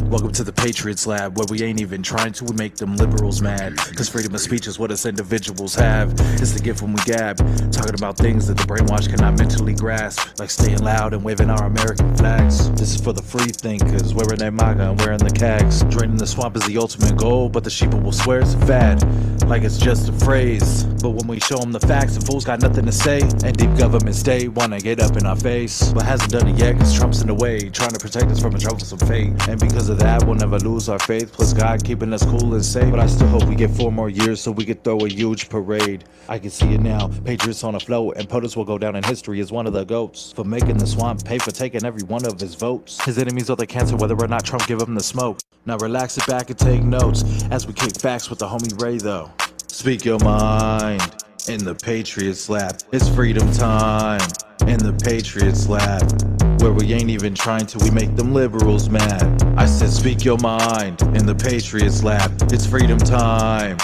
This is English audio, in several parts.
Welcome to the Patriots Lab, where we ain't even trying to, we make them liberals mad. Cause freedom of speech is what us individuals have. It's the gift when we gab, talking about things that the brainwash cannot mentally grasp, like staying loud and waving our American flags. This is for the free thinkers, wearing their MAGA and wearing the cags. Draining the swamp is the ultimate goal, but the sheeple will swear it's a fad, like it's just a phrase. But when we show them the facts, the fools got nothing to say. And deep government state wanna get up in our face, but hasn't done it yet cause Trump's in the way, trying to protect us from a troublesome fate. And because of that, we'll never lose our faith, plus God keeping us cool and safe. But I still hope we get 4 more years so we could throw a huge parade. I can see it now, Patriots on a float, and POTUS will go down in history as one of the GOATs for making the swamp pay for taking every one of his votes. His enemies are the cancer, whether or not Trump give him the smoke. Now relax it back and take notes as we kick facts with the homie Ray though. Speak your mind in the Patriots Lab. It's freedom time in the Patriots Lab, where we ain't even trying to, we make them liberals mad. I said speak your mind in the Patriots Lab. It's freedom time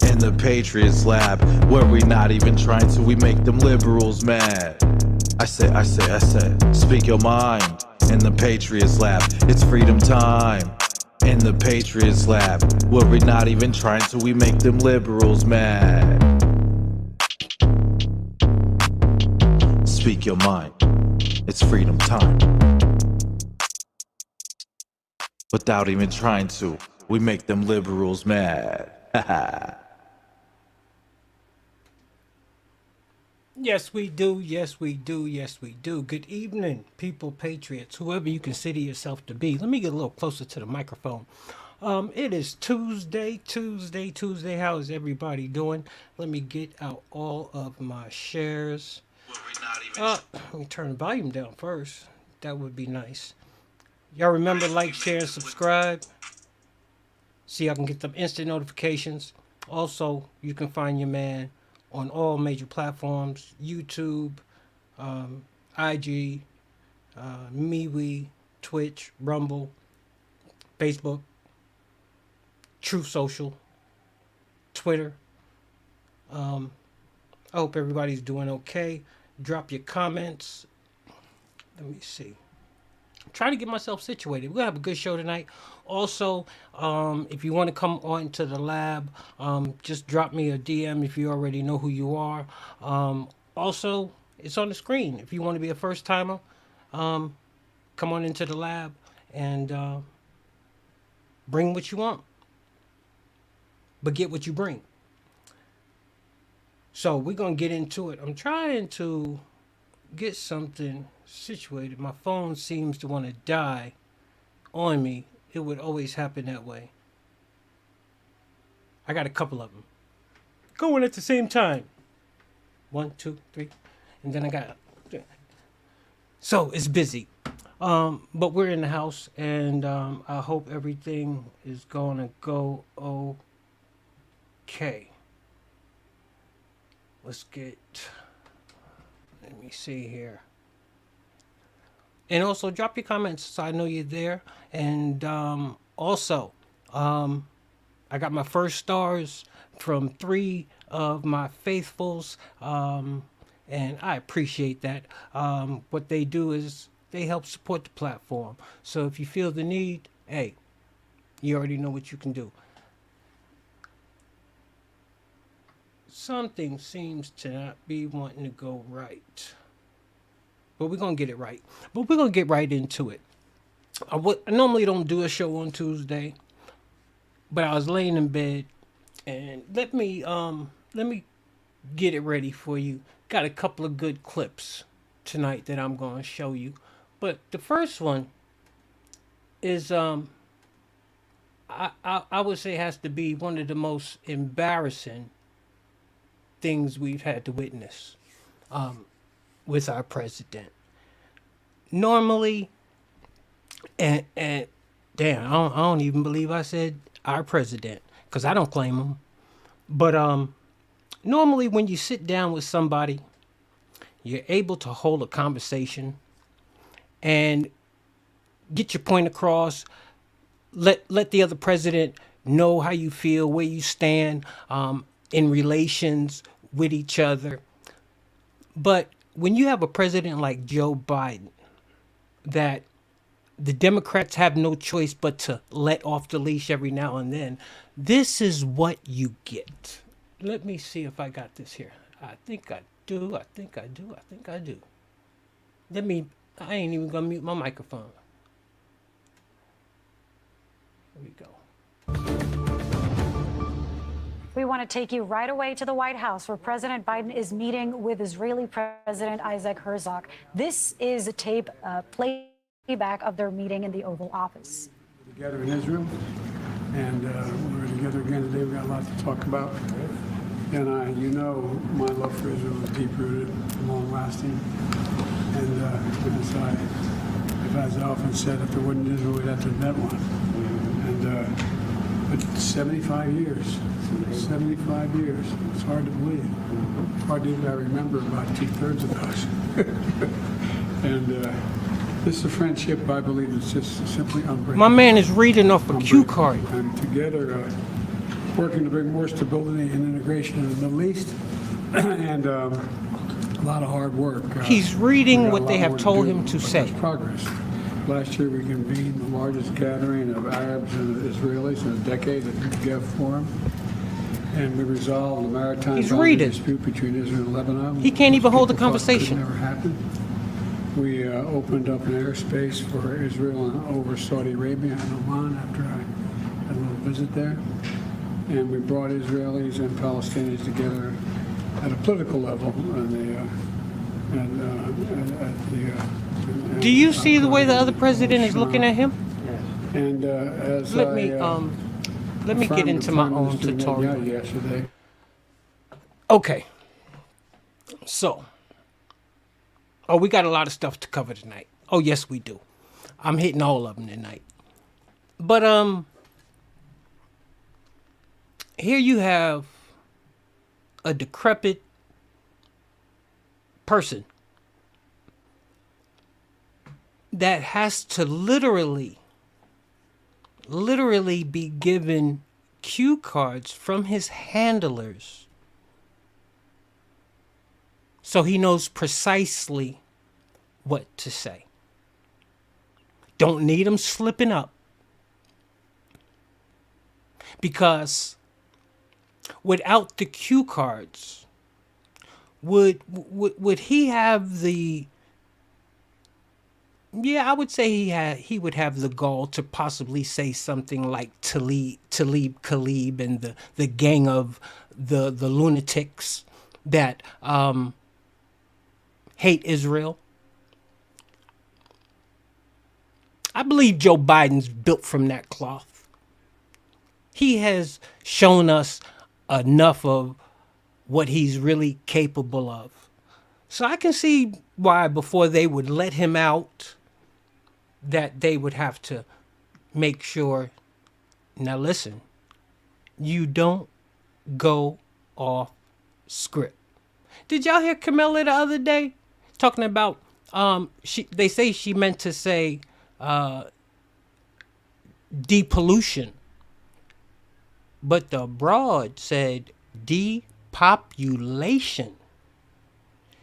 in the Patriots Lab, where we not even trying to, we make them liberals mad. I said, speak your mind in the Patriots Lab. It's freedom time in the Patriots Lab, where we not even trying to, we make them liberals mad. Speak your mind. It's freedom time. Without even trying to, we make them liberals mad. Yes, we do. Yes, we do. Yes, we do. Good evening, people, patriots, whoever you consider yourself to be. Let me get a little closer to the microphone. It is Tuesday. How is everybody doing? Let me get out all of my shares. Let me turn the volume down first. That would be nice. Y'all remember, like, share, and subscribe. See, I can get them instant notifications. Also, you can find your man on all major platforms: YouTube, IG, MeWe, Twitch, Rumble, Facebook, True Social, Twitter. I hope everybody's doing okay. Drop your comments. Let me see. I'm trying to get myself situated. We're going to have a good show tonight. Also, if you want to come on to the lab, just drop me a DM if you already know who you are. Also, it's on the screen. If you want to be a first timer, come on into the lab and bring what you want. But get what you bring. So we're going to get into it. I'm trying to get something situated. My phone seems to want to die on me. It would always happen that way. I got a couple of them going at the same time. 1, 2, 3. And then I got... So it's busy. But we're in the house, and I hope everything is going to go okay. Let's get... Let me see here. And also drop your comments so I know you're there. And also, I got my first stars from 3 of my faithfuls. And I appreciate that. What they do is they help support the platform. So if you feel the need, hey, you already know what you can do. Something seems to not be wanting to go right. But we're going to get it right. But we're going to get right into it. I normally don't do a show on Tuesday, but I was laying in bed, and let me get it ready for you. Got a couple of good clips tonight that I'm going to show you. But the first one is I would say has to be one of the most embarrassing things we've had to witness with our president. Normally, and damn, I don't even believe I said our president, because I don't claim him. But normally when you sit down with somebody, you're able to hold a conversation and get your point across, let the other president know how you feel, where you stand in relations with each other. But when you have a president like Joe Biden that the Democrats have no choice but to let off the leash every now and then. This is what you get. Let me see if I got this here. I think I do. I think I do. I think I do. I ain't even gonna mute my microphone. Here we go. We want to take you right away to the White House, where President Biden is meeting with Israeli President Isaac Herzog. This is a tape playback of their meeting in the Oval Office. Together in Israel, and we're together again today. We've got a lot to talk about. And my love for Israel is deep-rooted, long-lasting. And as I often said, if there wasn't Israel, we'd have to invent one. But 75 years. 75 years. It's hard to believe. It's hard to even remember about 2/3 of us. And this is a friendship, I believe, that's just simply unbreakable. My man is reading off a cue card. And together, working to bring more stability and integration in the Middle East, and a lot of hard work. He's reading what they have told him to say. Progress. Last year, we convened the largest gathering of Arabs and Israelis in a decade at the GEF Forum. And we resolved the maritime dispute between Israel and Lebanon. He can't even hold a conversation. It never happened. We opened up an airspace for Israel and over Saudi Arabia and Oman after I had a little visit there. And we brought Israelis and Palestinians together at a political level. Do you see the way the other president is looking at him? And as let me get into my own tutorial. Yesterday. Okay. So, we got a lot of stuff to cover tonight. Oh, yes, we do. I'm hitting all of them tonight. But here you have a decrepit person that has to literally be given cue cards from his handlers so he knows precisely what to say. Don't need him slipping up, because without the cue cards, would he have the... Yeah, I would say he would have the gall to possibly say something like Talib Khalib and the gang of the lunatics that hate Israel. I believe Joe Biden's built from that cloth. He has shown us enough of what he's really capable of. So I can see why before they would let him out, that they would have to make sure, now listen, you don't go off script. Did y'all hear Camilla the other day talking about, they say she meant to say depollution, but the broad said depopulation.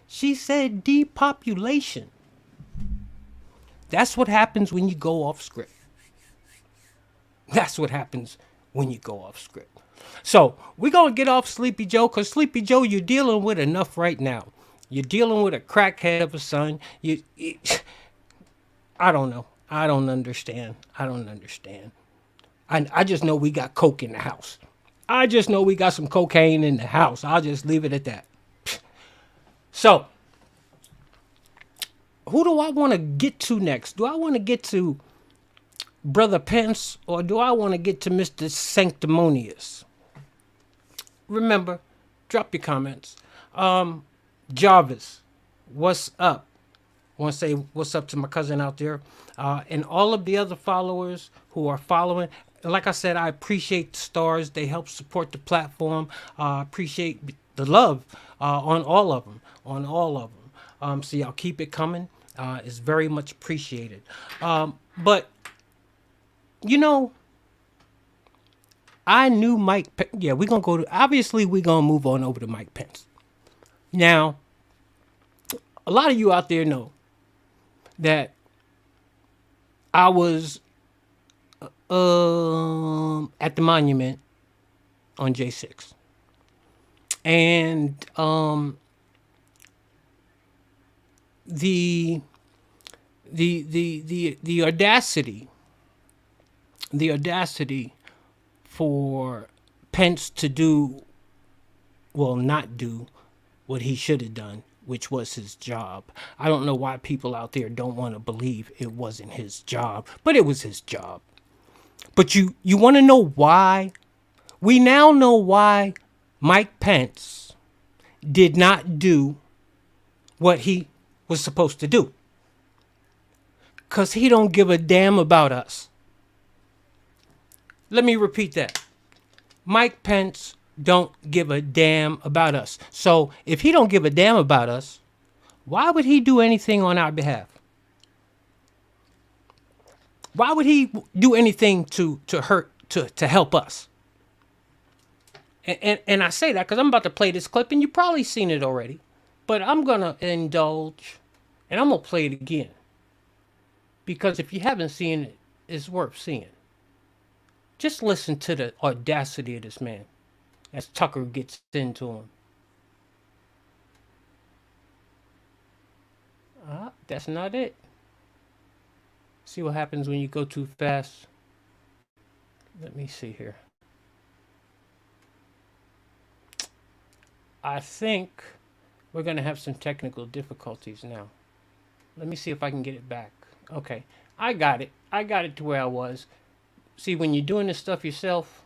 She said depopulation. That's what happens when you go off script. That's what happens when you go off script. So we're going to get off Sleepy Joe, because Sleepy Joe, you're dealing with enough right now. You're dealing with a crackhead of a son. I don't know. I don't understand. I just know we got coke in the house. I just know we got some cocaine in the house. I'll just leave it at that. So, who do I want to get to next? Do I want to get to Brother Pence, or do I want to get to Mr. Sanctimonious? Remember, drop your comments. Jarvis, what's up? I want to say what's up to my cousin out there, and all of the other followers who are following. Like I said, I appreciate the stars. They help support the platform. Appreciate the love on all of them. So y'all keep it coming. It's very much appreciated. But, I knew Mike Pence. Yeah, we're going to obviously we're going to move on over to Mike Pence. Now, a lot of you out there know that I was at the monument on J6. And the audacity for Pence to do, well, not do what he should have done, which was his job. I don't know why people out there don't want to believe it wasn't his job, but it was his job. But you want to know why? We now know why Mike Pence did not do what he was supposed to do. 'Cause he don't give a damn about us. Let me repeat that. Mike Pence don't give a damn about us. So if he don't give a damn about us, why would he do anything on our behalf? Why would he do anything to help us? And I say that because I'm about to play this clip, and you've probably seen it already. But I'm going to indulge, and I'm going to play it again. Because if you haven't seen it, it's worth seeing. Just listen to the audacity of this man as Tucker gets into him. That's not it. See what happens when you go too fast. Let me see here. I think we're going to have some technical difficulties now. Let me see if I can get it back. Okay, I got it. I got it to where I was. See, when you're doing this stuff yourself,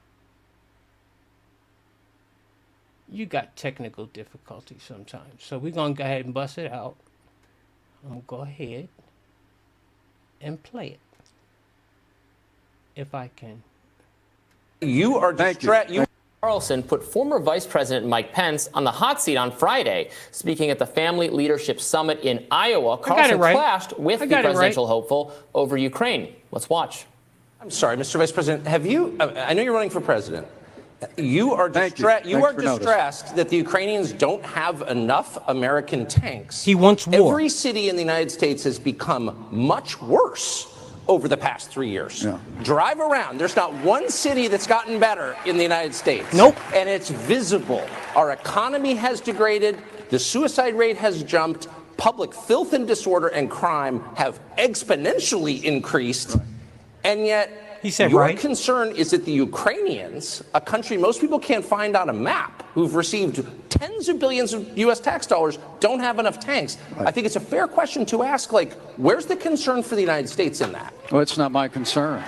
you got technical difficulties sometimes. So we're going to go ahead and bust it out. I'm going to go ahead and play it. If I can. You are distracted. Carlson put former Vice President Mike Pence on the hot seat on Friday. Speaking at the Family Leadership Summit in Iowa, Carlson clashed with the presidential hopeful over Ukraine. Let's watch. I'm sorry, Mr. Vice President, have you, I know you're running for president. You are distressed that the Ukrainians don't have enough American tanks. He wants war. Every city in the United States has become much worse over the past 3 years. Yeah. Drive around. There's not one city that's gotten better in the United States. Nope. And it's visible. Our economy has degraded. The suicide rate has jumped. Public filth and disorder and crime have exponentially increased. Right. And yet, your concern is that the Ukrainians, a country most people can't find on a map, who've received tens of billions of U.S. tax dollars, don't have enough tanks. Right. I think it's a fair question to ask, like, where's the concern for the United States in that? Well, it's not my concern.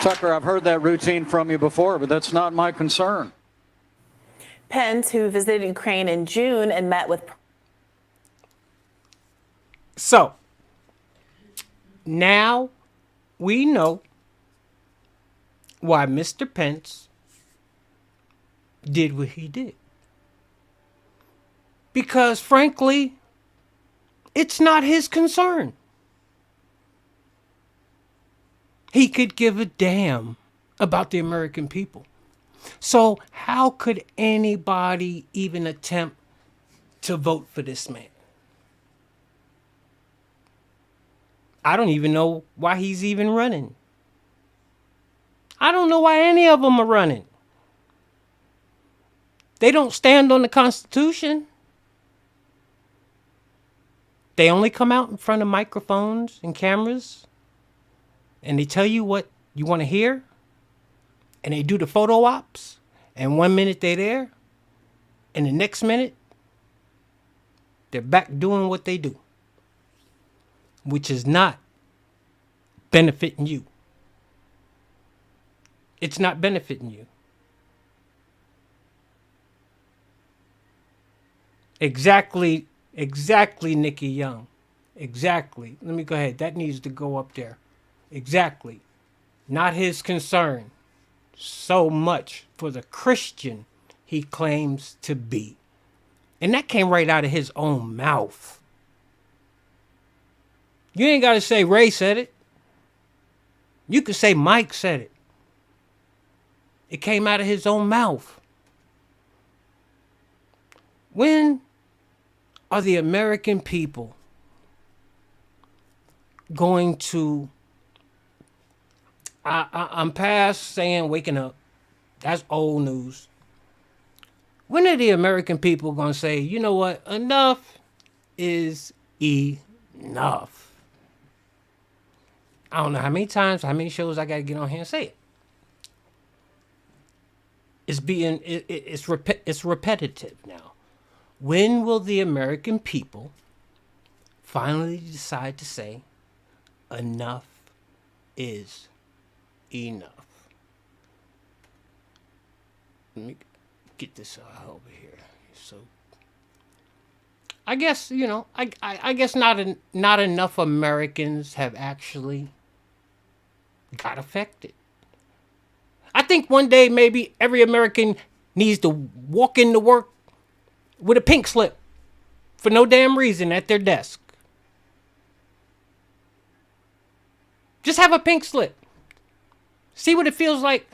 Tucker, I've heard that routine from you before, but that's not my concern. Pence, who visited Ukraine in June and met with... So, now we know why Mr. Pence did what he did. Because, frankly, it's not his concern. He could give a damn about the American people. So how could anybody even attempt to vote for this man? I don't even know why he's even running. I don't know why any of them are running. They don't stand on the Constitution. They only come out in front of microphones and cameras, and they tell you what you want to hear, and they do the photo ops, and 1 minute they're there, and the next minute they're back doing what they do, which is not benefiting you. It's not benefiting you. Exactly, Nikki Young. Exactly. Let me go ahead. That needs to go up there. Exactly. Not his concern so much for the Christian he claims to be. And that came right out of his own mouth. You ain't got to say Ray said it. You could say Mike said it. It came out of his own mouth. When are the American people going to. I'm past saying waking up. That's old news. When are the American people going to say, you know what? Enough is enough. I don't know how many times, how many shows I got to get on here and say it. It's repetitive now. When will the American people finally decide to say enough is enough? Let me get this over here. So, I guess I guess not enough Americans have actually got affected. I think one day maybe every American needs to walk into work with a pink slip for no damn reason at their desk. Just have a pink slip. See what it feels like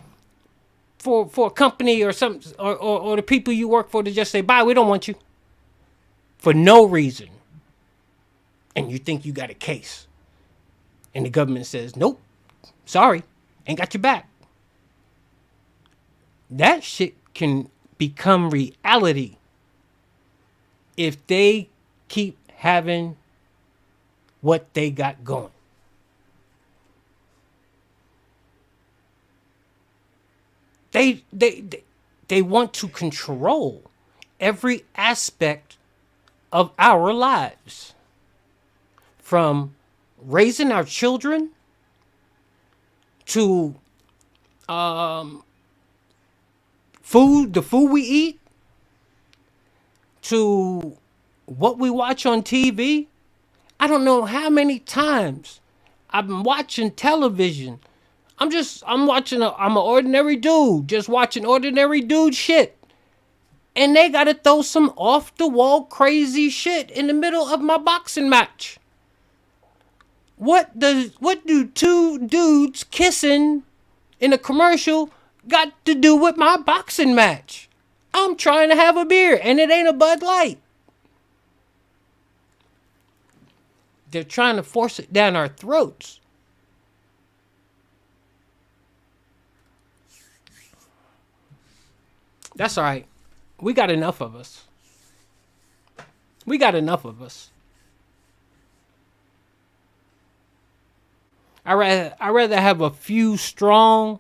for a company or some or the people you work for to just say, bye, we don't want you. For no reason. And you think you got a case. And the government says, nope, sorry, ain't got your back. That shit can become reality if they keep having what they got going. They want to control every aspect of our lives. From raising our children to the food we eat, to what we watch on TV. I don't know how many times I've been watching television. I'm an ordinary dude, just watching ordinary dude shit. And they gotta throw some off the wall crazy shit in the middle of my boxing match. What do two dudes kissing in a commercial got to do with my boxing match? I'm trying to have a beer and it ain't a Bud Light. They're trying to force it down our throats. That's all right. We got enough of us. We got enough of us. I rather have a few strong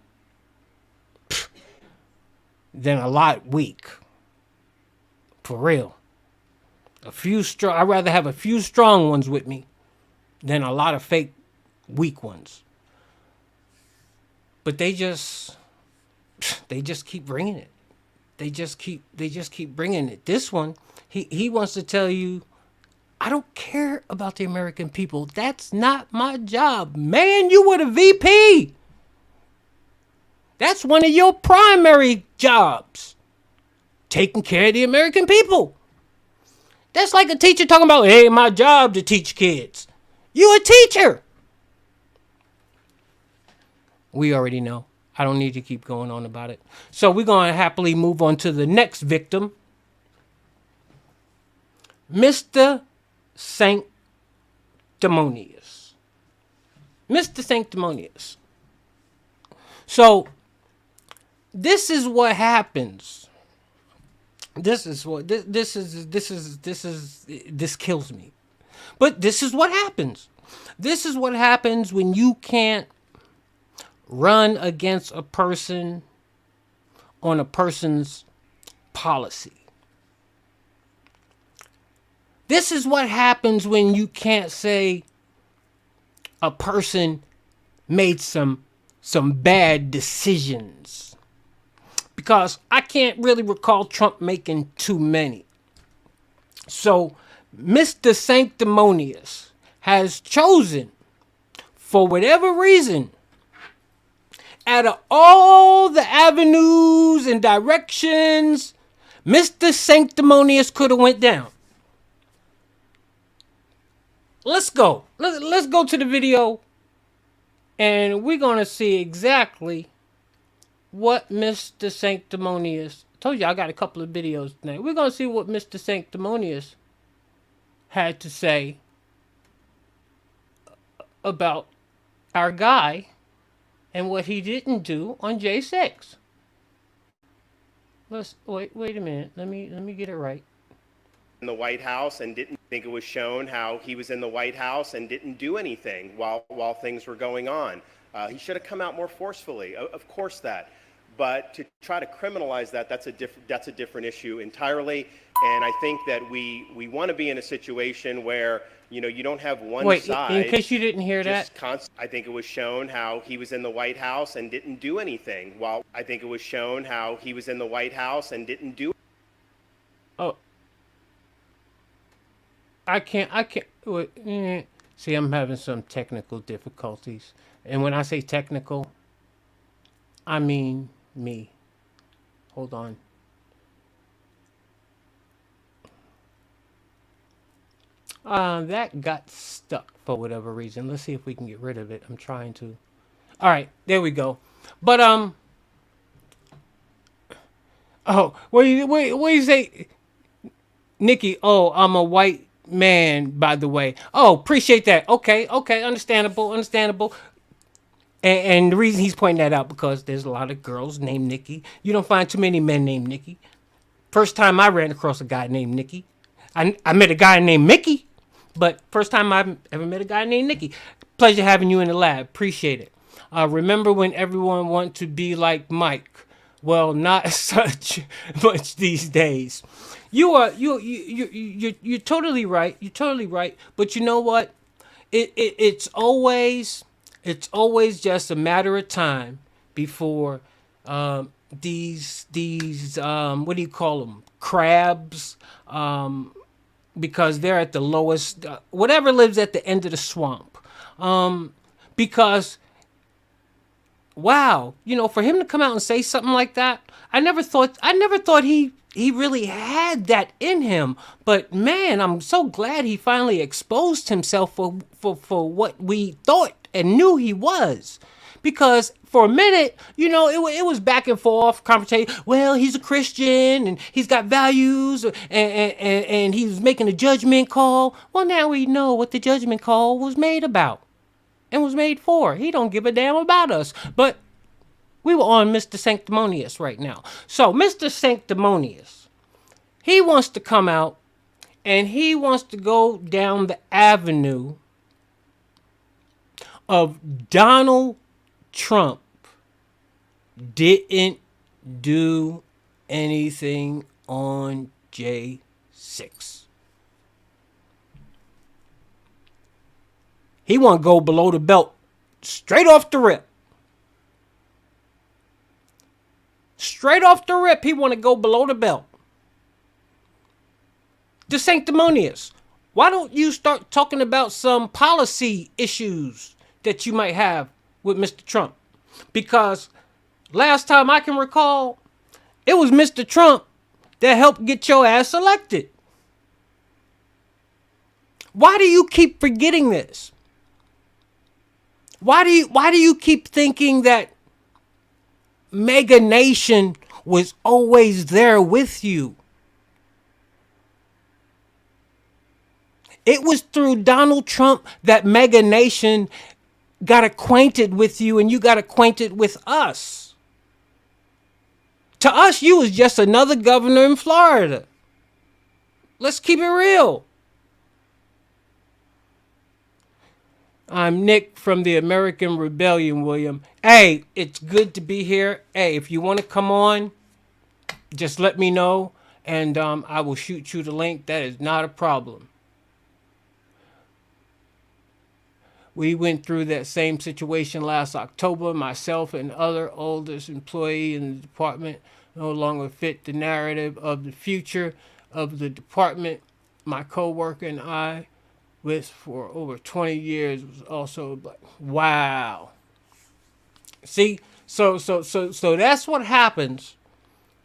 than a lot weak. For real. I'd rather have a few strong ones with me than a lot of fake weak ones. But they just keep bringing it. They just keep bringing it. This one, he wants to tell you, I don't care about the American people. That's not my job. Man, you were the VP. That's one of your primary jobs. Taking care of the American people. That's like a teacher talking about, hey, my job to teach kids. You a teacher. We already know. I don't need to keep going on about it. So we're going to happily move on to the next victim. Mr. Sanctimonious. Mr. Sanctimonious. So this is what happens. This kills me. But this is what happens. This is what happens when you can't run against a person on a person's policy. This is what happens when you can't say a person made some bad decisions. Because I can't really recall Trump making too many. So Mr. Sanctimonious has chosen, for whatever reason, out of all the avenues and directions Mr. Sanctimonious could have went down. Let's go. Let's go to the video. And we're going to see exactly what Mr. Sanctimonious... I told you I got a couple of videos tonight. We're going to see what Mr. Sanctimonious had to say about our guy and what he didn't do on J6. Let's wait a minute. Let me get it right. In the White House and didn't think it was shown how he was in the White House and didn't do anything while things were going on. He should have come out more forcefully. Of course that. But to try to criminalize that, that's a different issue entirely. And I think that we want to be in a situation where, you know, you don't have one side. In case you didn't hear that. I think it was shown how he was in the White House and didn't do anything. I think it was shown how he was in the White House and didn't do. Oh. I can't. See, I'm having some technical difficulties. And when I say technical, I mean me. Hold on. That got stuck for whatever reason. Let's see if we can get rid of it. I'm trying to. All right, there we go. But oh, what do you say, Nikki? Oh, I'm a white man, by the way. Oh, appreciate that. Okay, understandable. And the reason he's pointing that out because there's a lot of girls named Nikki. You don't find too many men named Nikki. First time I ran across a guy named Nikki. I met a guy named Mickey, but first time I ever met a guy named Nikki. Pleasure having you in the lab. Appreciate it. Remember when everyone wanted to be like Mike? Well, not such much these days. You're totally right. You're totally right. But you know what? It's always just a matter of time before these what do you call them, crabs, because they're at the lowest, whatever lives at the end of the swamp, because wow, you know, for him to come out and say something like that, I never thought he really had that in him. But man, I'm so glad he finally exposed himself for what we thought and knew he was. Because for a minute, you know, it was back and forth conversation. Well, he's a Christian and he's got values and he was making a judgment call. Well, now we know what the judgment call was made about and was made for. He don't give a damn about us. But we were on Mr. Sanctimonious right now. So Mr. Sanctimonious, he wants to come out and he wants to go down the avenue of Donald Trump didn't do anything on J6. He want to go below the belt straight off the rip. Straight off the rip, he want to go below the belt. The Sanctimonious, why don't you start talking about some policy issues that you might have with Mr. Trump? Because last time I can recall, it was Mr. Trump that helped get your ass elected. Why do you keep forgetting this? Why do you keep thinking that Mega Nation was always there with you? It was through Donald Trump that Mega Nation got acquainted with you and you got acquainted with us. To us, you was just another governor in Florida. Let's keep it real. I'm Nick from the American Rebellion, William. Hey, it's good to be here. Hey, if you want to come on, just let me know and I will shoot you the link. That is not a problem. We went through that same situation last October. Myself and other oldest employee in the department no longer fit the narrative of the future of the department. My coworker and I, with for over 20 years, was also like, wow. See, so that's what happens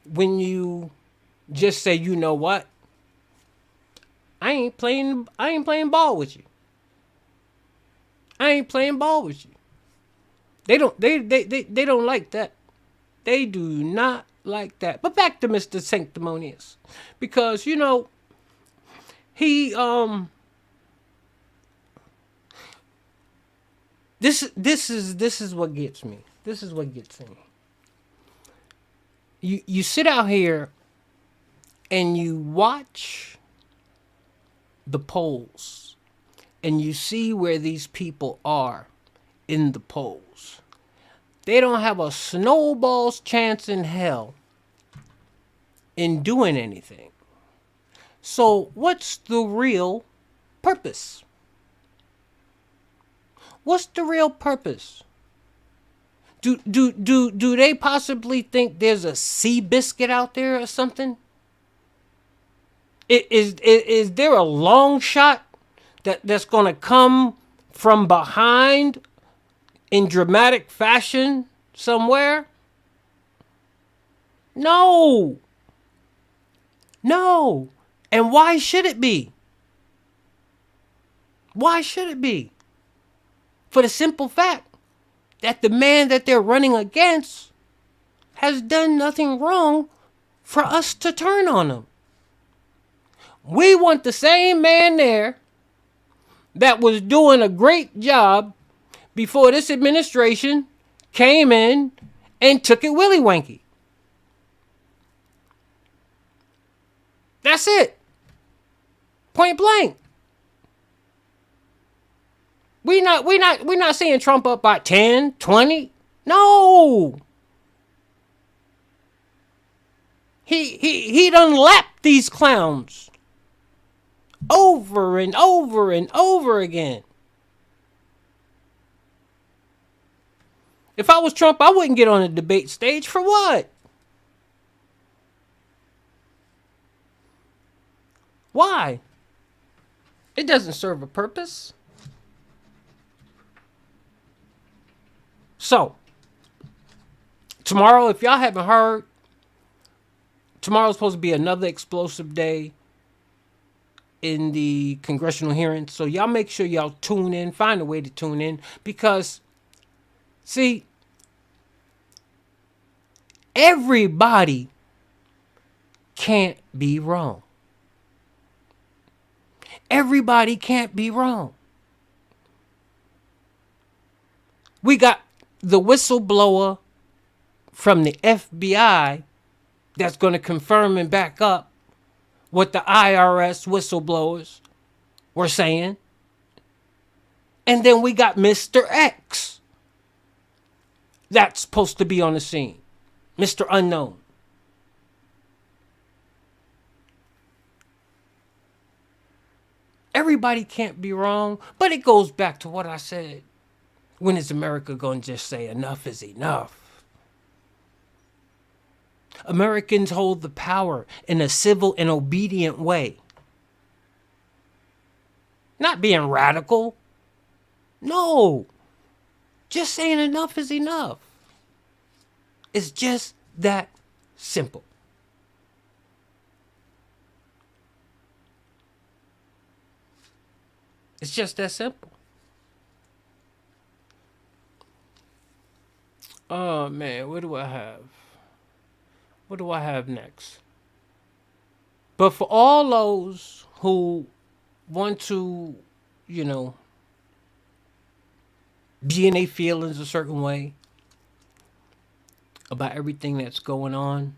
when you just say, you know what? I ain't playing ball with you. I ain't playing ball with you. They don't like that. They do not like that. But back to Mr. Sanctimonious. Because, you know, he This is what gets me. This is what gets me. You sit out here and you watch the polls and you see where these people are in the polls. They don't have a snowball's chance in hell in doing anything. So what's the real purpose? What's the real purpose? Do they possibly think there's a sea biscuit out there or something? Is there a long shot that's going to come from behind in dramatic fashion somewhere? No. No. And why should it be? Why should it be? For the simple fact that the man that they're running against has done nothing wrong for us to turn on him. We want the same man there that was doing a great job before this administration came in and took it willy wanky. That's it. Point blank. We're not seeing Trump up by 10, 20. No. He done lapped these clowns over and over and over again. If I was Trump, I wouldn't get on a debate stage. For what? Why? It doesn't serve a purpose. So, tomorrow, if y'all haven't heard, tomorrow's supposed to be another explosive day in the congressional hearings. So y'all make sure y'all tune in, find a way to tune in, because, see, everybody can't be wrong. Everybody can't be wrong. We got the whistleblower from the FBI that's going to confirm and back up what the IRS whistleblowers were saying. And then we got Mr. X that's supposed to be on the scene. Mr. Unknown. Everybody can't be wrong, but it goes back to what I said. When is America going to just say enough is enough? Americans hold the power in a civil and obedient way. Not being radical. No. Just saying enough is enough. It's just that simple. It's just that simple. Oh, man, what do I have? What do I have next? But for all those who want to, be in their feelings a certain way about everything that's going on,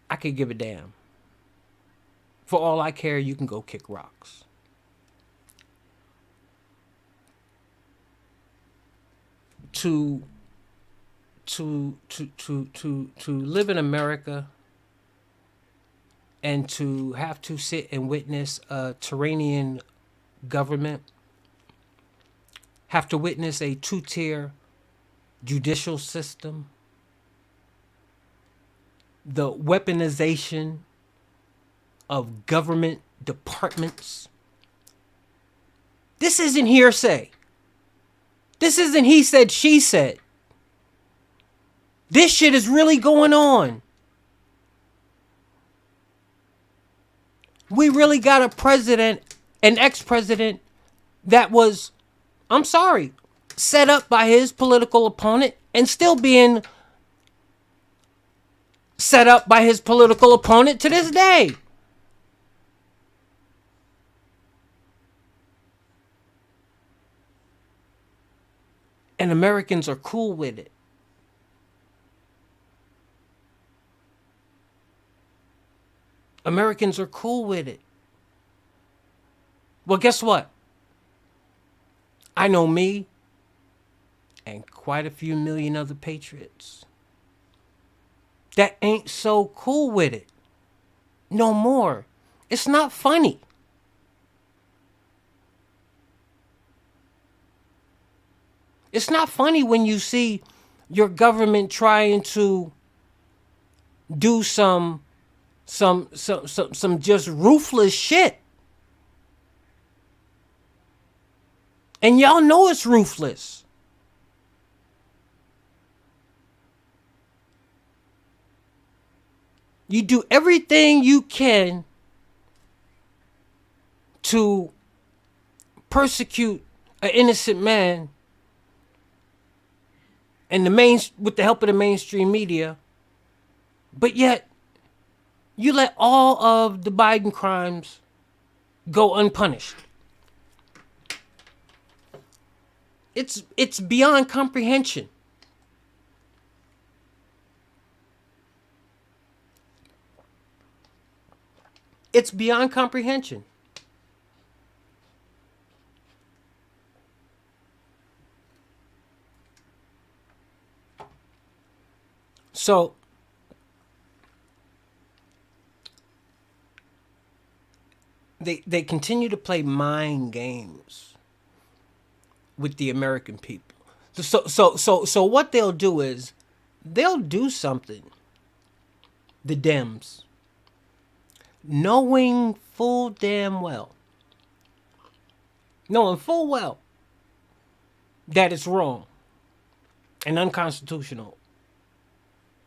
I could give a damn. For all I care, you can go kick rocks. To live in America and to have to sit and witness a tyrannian government, have to witness a two-tier judicial system, the weaponization of government departments. This isn't hearsay. This isn't he said, she said. This shit is really going on. We really got a president, an ex-president, that was, I'm sorry, set up by his political opponent and still being set up by his political opponent to this day. And Americans are cool with it. Americans are cool with it. Well, guess what? I know me and quite a few million other patriots that ain't so cool with it no more. It's not funny. It's not funny when you see your government trying to do some just ruthless shit. And y'all know it's ruthless. You do everything you can to persecute an innocent man and with the help of the mainstream media, but yet you let all of the Biden crimes go unpunished. It's beyond comprehension. It's beyond comprehension. So they continue to play mind games with the American people. So what they'll do is they'll do something. The Dems, knowing full well that it's wrong and unconstitutional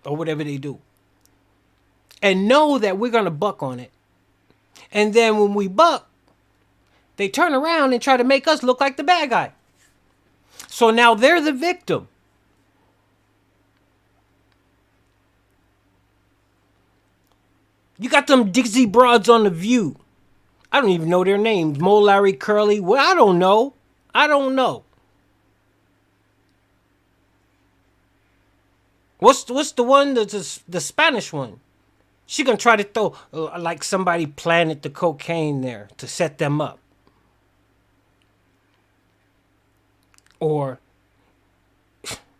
or whatever they do, and know that we're going to buck on it. And then when we buck, they turn around and try to make us look like the bad guy. So now they're the victim. You got them Dixie broads on The View. I don't even know their names. Mo, Larry, Curly. Well, I don't know. What's the one? The Spanish one. She gonna try to throw like somebody planted the cocaine there to set them up. Or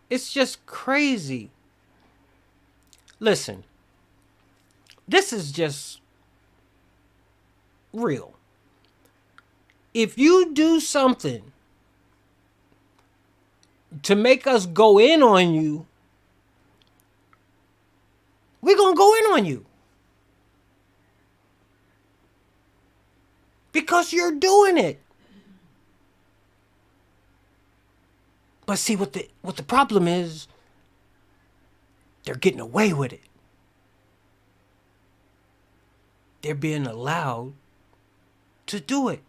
it's just crazy. Listen, this is just real. If you do something to make us go in on you, we're going to go in on you. Because you're doing it. But see what the problem is, they're getting away with it. They're being allowed to do it.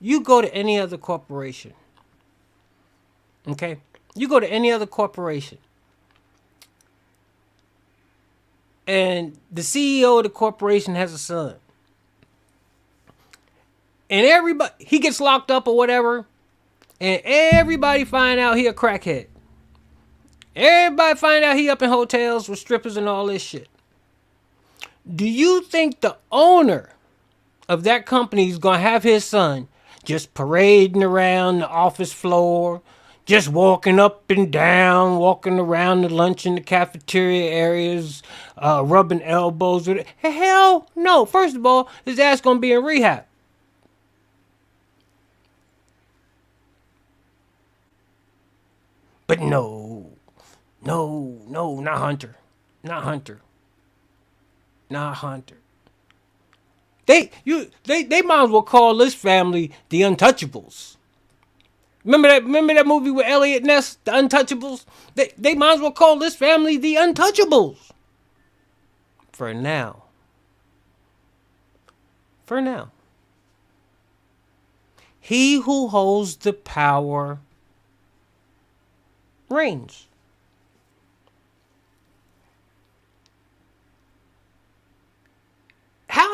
You go to any other corporation, okay? You go to any other corporation, and the CEO of the corporation has a son. And he gets locked up or whatever, and everybody find out he a crackhead. Everybody find out he up in hotels with strippers and all this shit. Do you think the owner of that company is going to have his son just parading around the office floor, just walking up and down, walking around the lunch and the cafeteria areas, rubbing elbows with it? Hell no. First of all, his ass going to be in rehab. But no, not Hunter. Not Hunter. They might as well call this family the Untouchables. Remember that movie with Elliot Ness, The Untouchables? They might as well call this family the Untouchables. For now. He who holds the power reigns.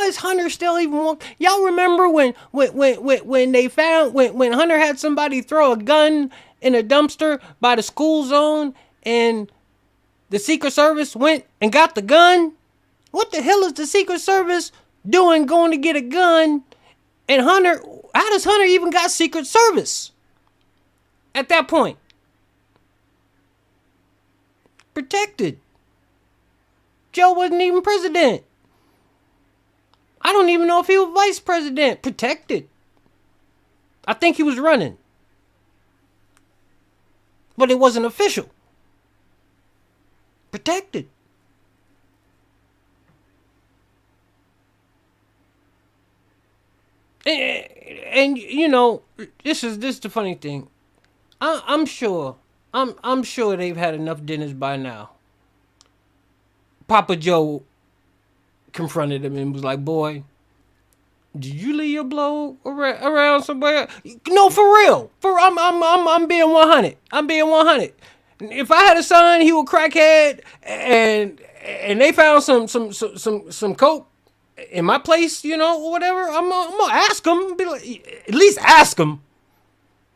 is Hunter still even walk? Y'all remember when they found when Hunter had somebody throw a gun in a dumpster by the school zone and the Secret Service went and got the gun? What the hell is the Secret Service doing going to get a gun? And Hunter, how does Hunter even got Secret Service at that point? Protected. Joe wasn't even president. I don't even know if he was vice president. Protected. I think he was running. But it wasn't official. Protected. And you know, this is the funny thing. I'm sure they've had enough dinners by now. Papa Joe confronted him and was like, "Boy, did you leave your blow around somewhere?" No, for real. I'm being 100. I'm being 100. If I had a son, he was crackhead, and they found some coke in my place, you know, or whatever, I'm gonna ask him. Be like, at least ask him.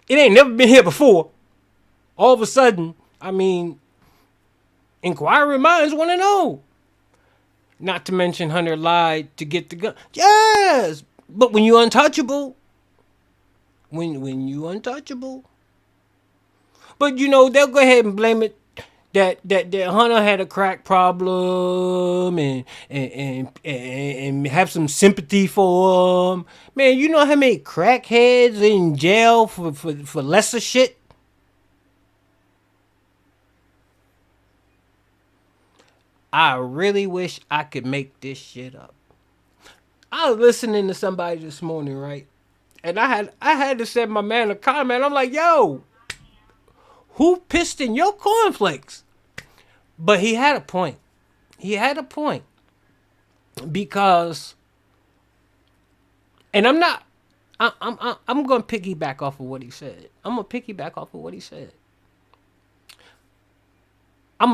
It ain't never been here before. All of a sudden, I mean, inquiring minds want to know. Not to mention Hunter lied to get the gun. Yes, but when you untouchable, when you untouchable, but you know they'll go ahead and blame it that Hunter had a crack problem and have some sympathy for him. Man, you know how many crackheads in jail for lesser shit? I really wish I could make this shit up. I was listening to somebody this morning, right? And I had to send my man a comment. I'm like, yo, who pissed in your cornflakes? But he had a point. He had a point. Because, and I'm going to piggyback off of what he said. I'm a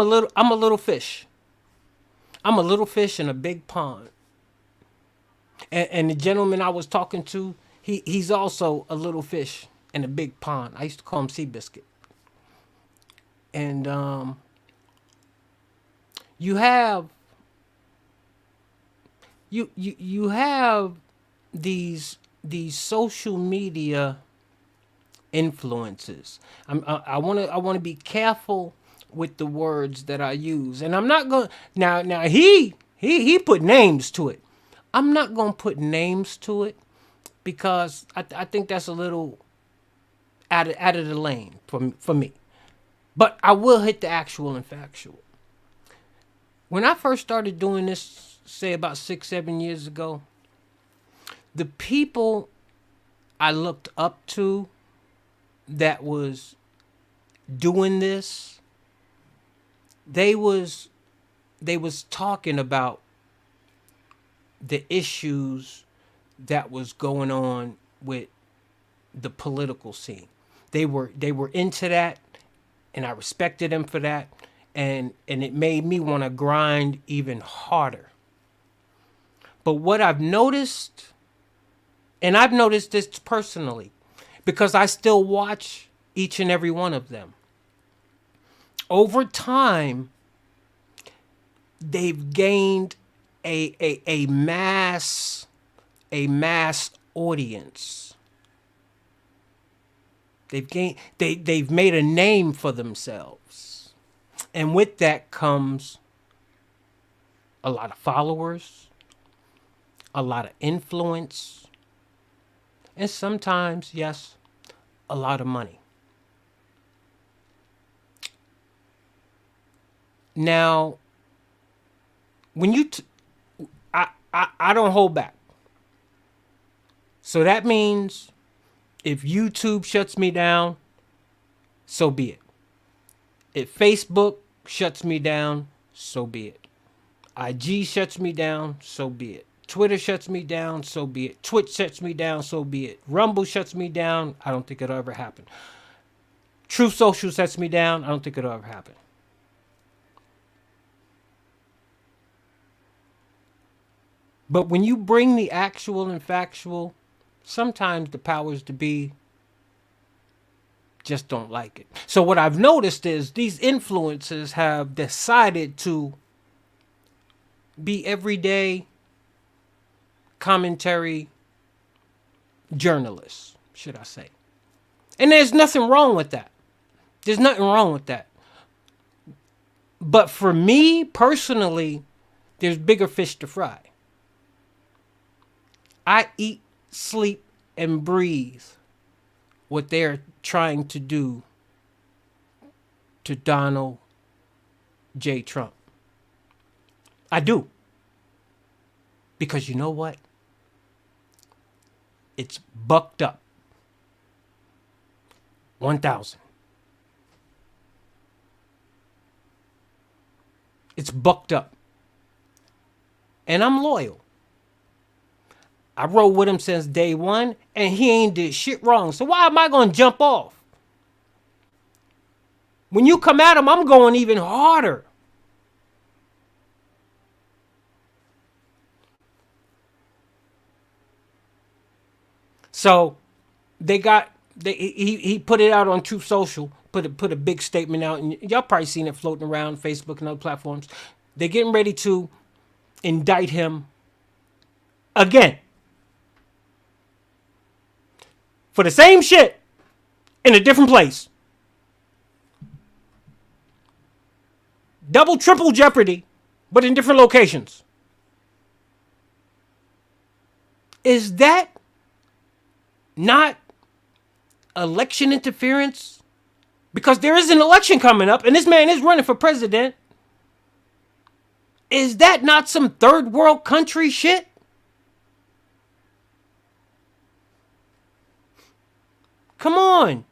little fish. I'm a little fish in a big pond. And the gentleman I was talking to, he's also a little fish in a big pond. I used to call him Seabiscuit. And you have these social media influences. I want to be careful with the words that I use, and I'm not going now. He put names to it. I'm not going to put names to it because I think that's a little out of the lane for me. But I will hit the actual and factual. When I first started doing this, say about 6-7 years ago, the people I looked up to that was doing this, they was talking about the issues that was going on with the political scene. They were into that, and I respected them for that, and it made me want to grind even harder. But what I've noticed, and I've noticed this personally, because I still watch each and every one of them. Over time, they've gained a mass audience. They've made a name for themselves. And with that comes a lot of followers, a lot of influence, and sometimes, yes, a lot of money. Now, when you, I don't hold back. So that means if YouTube shuts me down, so be it. If Facebook shuts me down, so be it. IG shuts me down, so be it. Twitter shuts me down, so be it. Twitch shuts me down, so be it. Rumble shuts me down, I don't think it'll ever happen. Truth Social shuts me down, I don't think it'll ever happen. But when you bring the actual and factual, sometimes the powers to be just don't like it. So what I've noticed is these influencers have decided to be everyday commentary journalists, should I say. And there's nothing wrong with that. There's nothing wrong with that. But for me personally, there's bigger fish to fry. I eat, sleep, and breathe what they're trying to do to Donald J. Trump. I do. Because you know what? It's bucked up. 1,000. It's bucked up. And I'm loyal. I rode with him since day one, and he ain't did shit wrong. So why am I going to jump off? When you come at him, I'm going even harder. So he put it out on Truth Social, put a big statement out, and y'all probably seen it floating around Facebook and other platforms. They're getting ready to indict him again for the same shit in a different place. Double, triple jeopardy, but in different locations. Is that not election interference? Because there is an election coming up and this man is running for president. Is that not some third world country shit? Come on.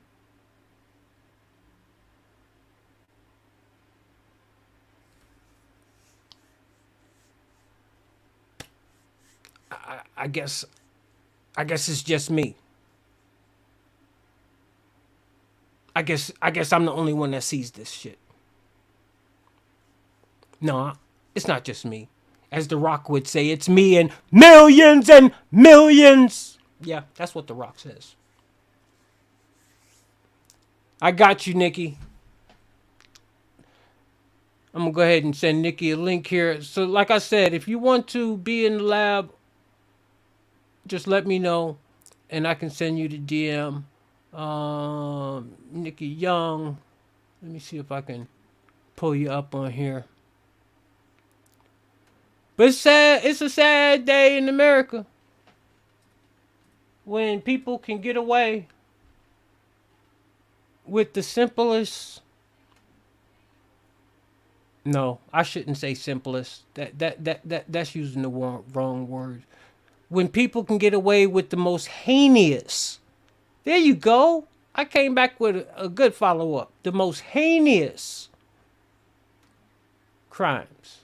I guess it's just me. I guess I'm the only one that sees this shit. No, it's not just me. As The Rock would say, it's me and millions and millions. Yeah, that's what The Rock says. I got you, Nikki. I'm going to go ahead and send Nikki a link here. So like I said, if you want to be in the lab, just let me know and I can send you the DM. Nikki Young. Let me see if I can pull you up on here. But it's sad. It's a sad day in America when people can get away with the simplest. No, I shouldn't say simplest. That's using the wrong word. When people can get away with the most heinous. There you go. I came back with a good follow-up. The most heinous crimes.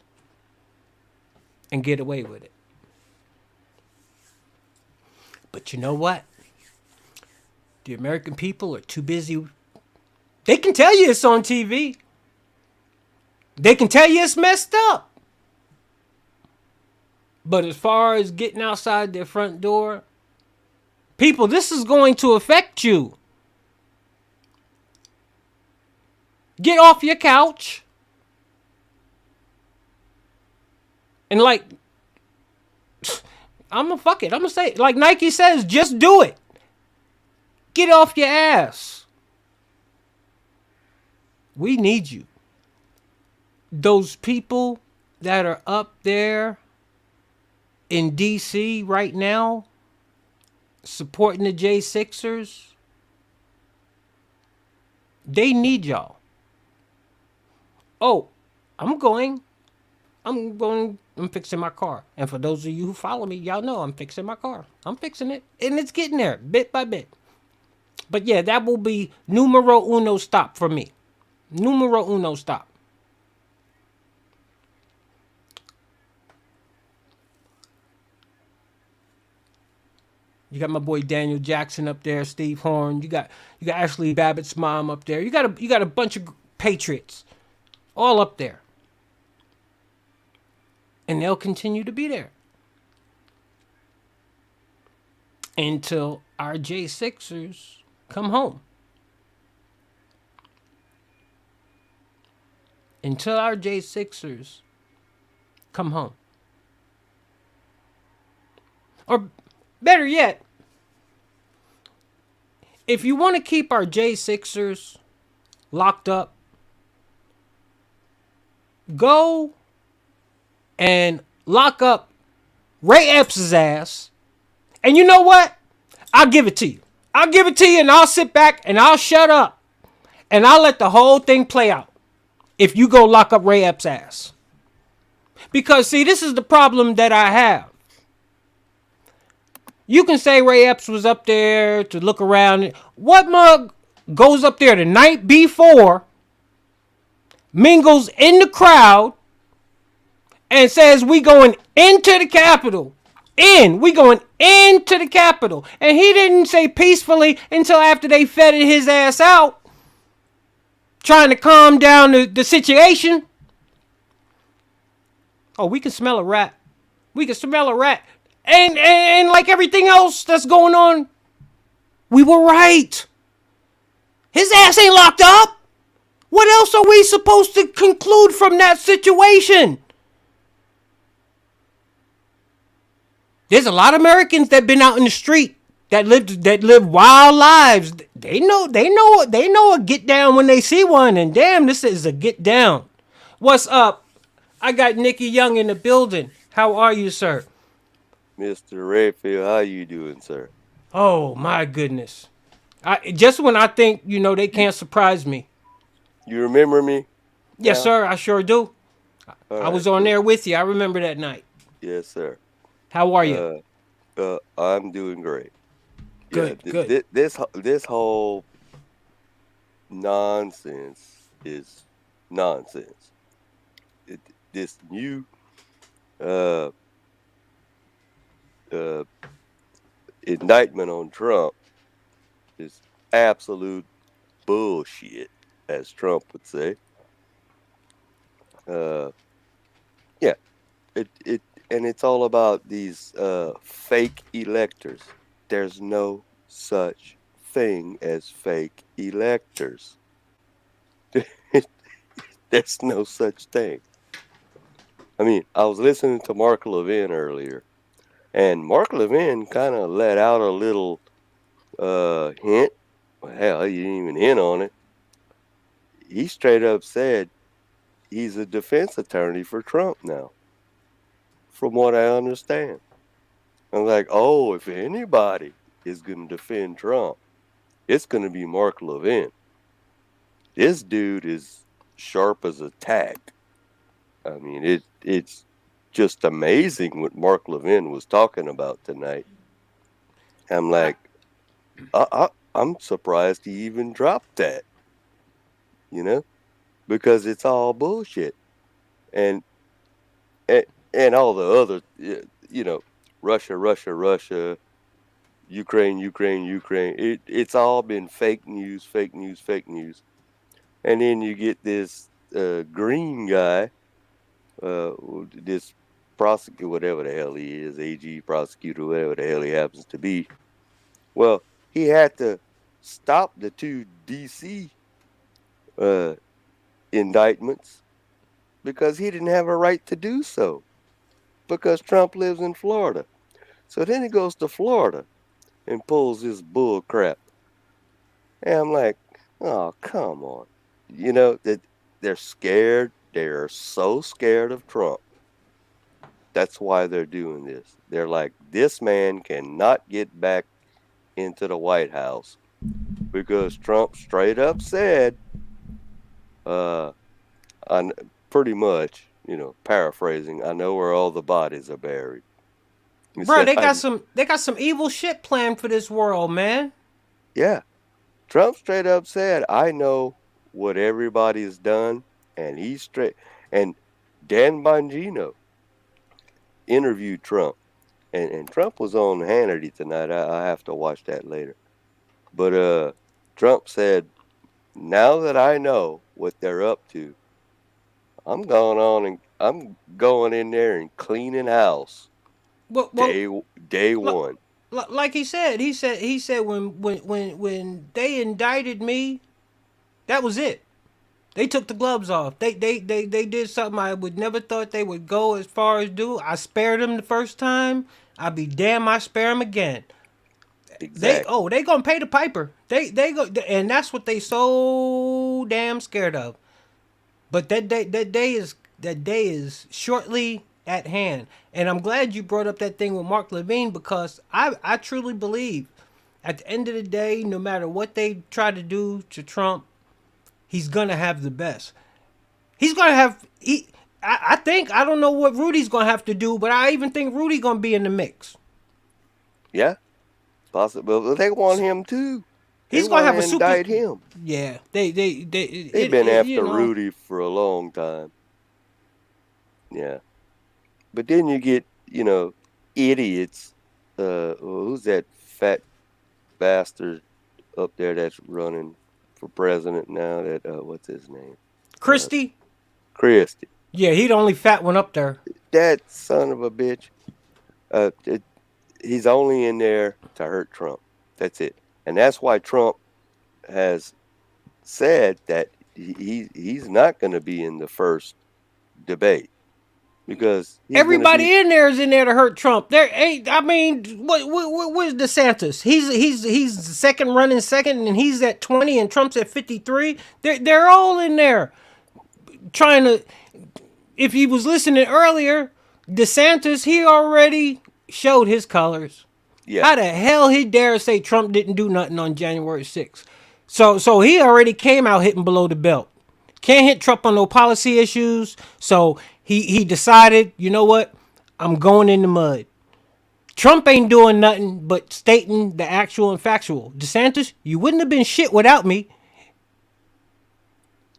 And get away with it. But you know what? The American people are too busy. They can tell you it's on TV. They can tell you it's messed up. But as far as getting outside their front door, people, this is going to affect you. Get off your couch. And like, I'm gonna fuck it. I'm gonna say it. Like Nike says, just do it. Get off your ass. We need you. Those people that are up there in DC right now supporting the J6ers, they need y'all. Oh, I'm fixing my car. And for those of you who follow me, y'all know I'm fixing my car. I'm fixing it. And it's getting there bit by bit. But yeah, that will be numero uno stop for me. Numero uno stop. You got my boy Daniel Jackson up there, Steve Horn. You got Ashley Babbitt's mom up there. You got a bunch of patriots all up there. And they'll continue to be there. until our J6ers come home. Until our J6ers come home. Or better yet, if you want to keep our J6ers locked up, go and lock up Ray Epps' ass. And you know what? I'll give it to you. I'll give it to you and I'll sit back and I'll shut up. And I'll let the whole thing play out if you go lock up Ray Epps' ass. Because, see, this is the problem that I have. You can say Ray Epps was up there to look around. What mug goes up there the night before, mingles in the crowd, and says we going into the Capitol? We going into the Capitol. And he didn't say peacefully until after they feted his ass out, trying to calm down the situation. Oh, we can smell a rat. We can smell a rat. And like everything else that's going on, we were right. His ass ain't locked up. What else are we supposed to conclude from that situation? There's a lot of Americans that been out in the street that live wild lives. They know a get down when they see one, and damn, this is a get down. What's up? I got Nicky Young in the building. How are you, sir? Mr. Redfield, how you doing, sir? Oh my goodness! Just when I think they can't surprise me. You remember me? Yes, now? sir. I sure do. All I was on there with you. I remember that night. Yes, sir. How are you? I'm doing great. Good, good. This whole nonsense is nonsense. This new indictment on Trump is absolute bullshit, as Trump would say. Yeah, and it's all about these fake electors. There's no such thing as fake electors. There's no such thing. I mean, I was listening to Mark Levin earlier, and Mark Levin kind of let out a little hint. Well, hell, he didn't even hint on it. He straight up said he's a defense attorney for Trump now, from what I understand. I'm like, oh, if anybody is going to defend Trump, it's going to be Mark Levin. This dude is sharp as a tack. I mean, it's just amazing what Mark Levin was talking about tonight. I'm like, I'm surprised he even dropped that, because it's all bullshit. And all the other, Russia, Ukraine. It's all been fake news. And then you get this green guy, this prosecutor, whatever the hell he is, AG prosecutor, whatever the hell he happens to be. Well, he had to stop the two DC indictments because he didn't have a right to do so, because Trump lives in Florida. So then he goes to Florida and pulls this bull crap. And I'm like, oh, come on. That they're scared. They are so scared of Trump. That's why they're doing this. They're like, this man cannot get back into the White House because Trump straight up said, pretty much, paraphrasing, I know where all the bodies are buried. Bro, they got some evil shit planned for this world, man. Yeah. Trump straight up said, I know what everybody's done, and and Dan Bongino interviewed Trump, and Trump was on Hannity tonight. I have to watch that later. But Trump said, now that I know what they're up to, I'm going in there and cleaning house. Well, day one. like he said when they indicted me, that was it. They took the gloves off. They did something I would never thought they would go as far as do. I spared them the first time. I'd be damn I spare them again. Exactly. They gonna pay the piper. They go, and that's what they so damn scared of. But that day is shortly at hand. And I'm glad you brought up that thing with Mark Levine, because I truly believe at the end of the day, no matter what they try to do to Trump, he's gonna have the best. He's gonna have I think, I don't know what Rudy's gonna have to do, but I even think Rudy gonna be in the mix. Yeah, possible. But they want him too. He's gonna have a super. Indict him. Yeah, They've been after Rudy for a long time. Yeah, but then you get idiots. Who's that fat bastard up there that's running for president now? That what's his name? Christie. Christie. Yeah, he the only fat one up there. That son of a bitch. He's only in there to hurt Trump. That's it. And that's why Trump has said that he's not going to be in the first debate, because everybody in there is in there to hurt Trump. There ain't. I mean, where's DeSantis? He's second, and he's at 20, and Trump's at 53. They're all in there trying to. If he was listening earlier, DeSantis, he already showed his colors. Yeah. How the hell he dare say Trump didn't do nothing on January 6th? So he already came out hitting below the belt. Can't hit Trump on no policy issues. So he decided, you know what? I'm going in the mud. Trump ain't doing nothing but stating the actual and factual. DeSantis, you wouldn't have been shit without me.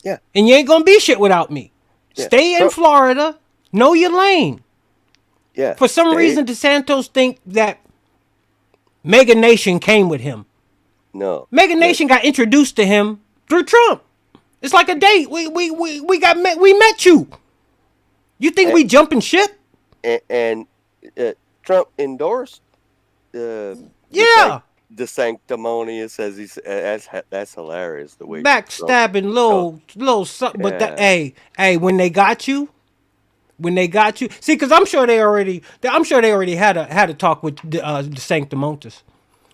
Yeah. And you ain't gonna be shit without me. Yeah. Stay in Florida. Know your lane. Yeah. For some reason, DeSantis think that Mega Nation came with him. No. Mega Nation got introduced to him through Trump. It's like a date. We met you. You think we jumping ship? And Trump endorsed yeah. The sanctimonious, as he said. That's hilarious, the way backstabbing little something. Yeah. But hey, when they got you, see, because I'm sure they already had a talk with the sanctimonious.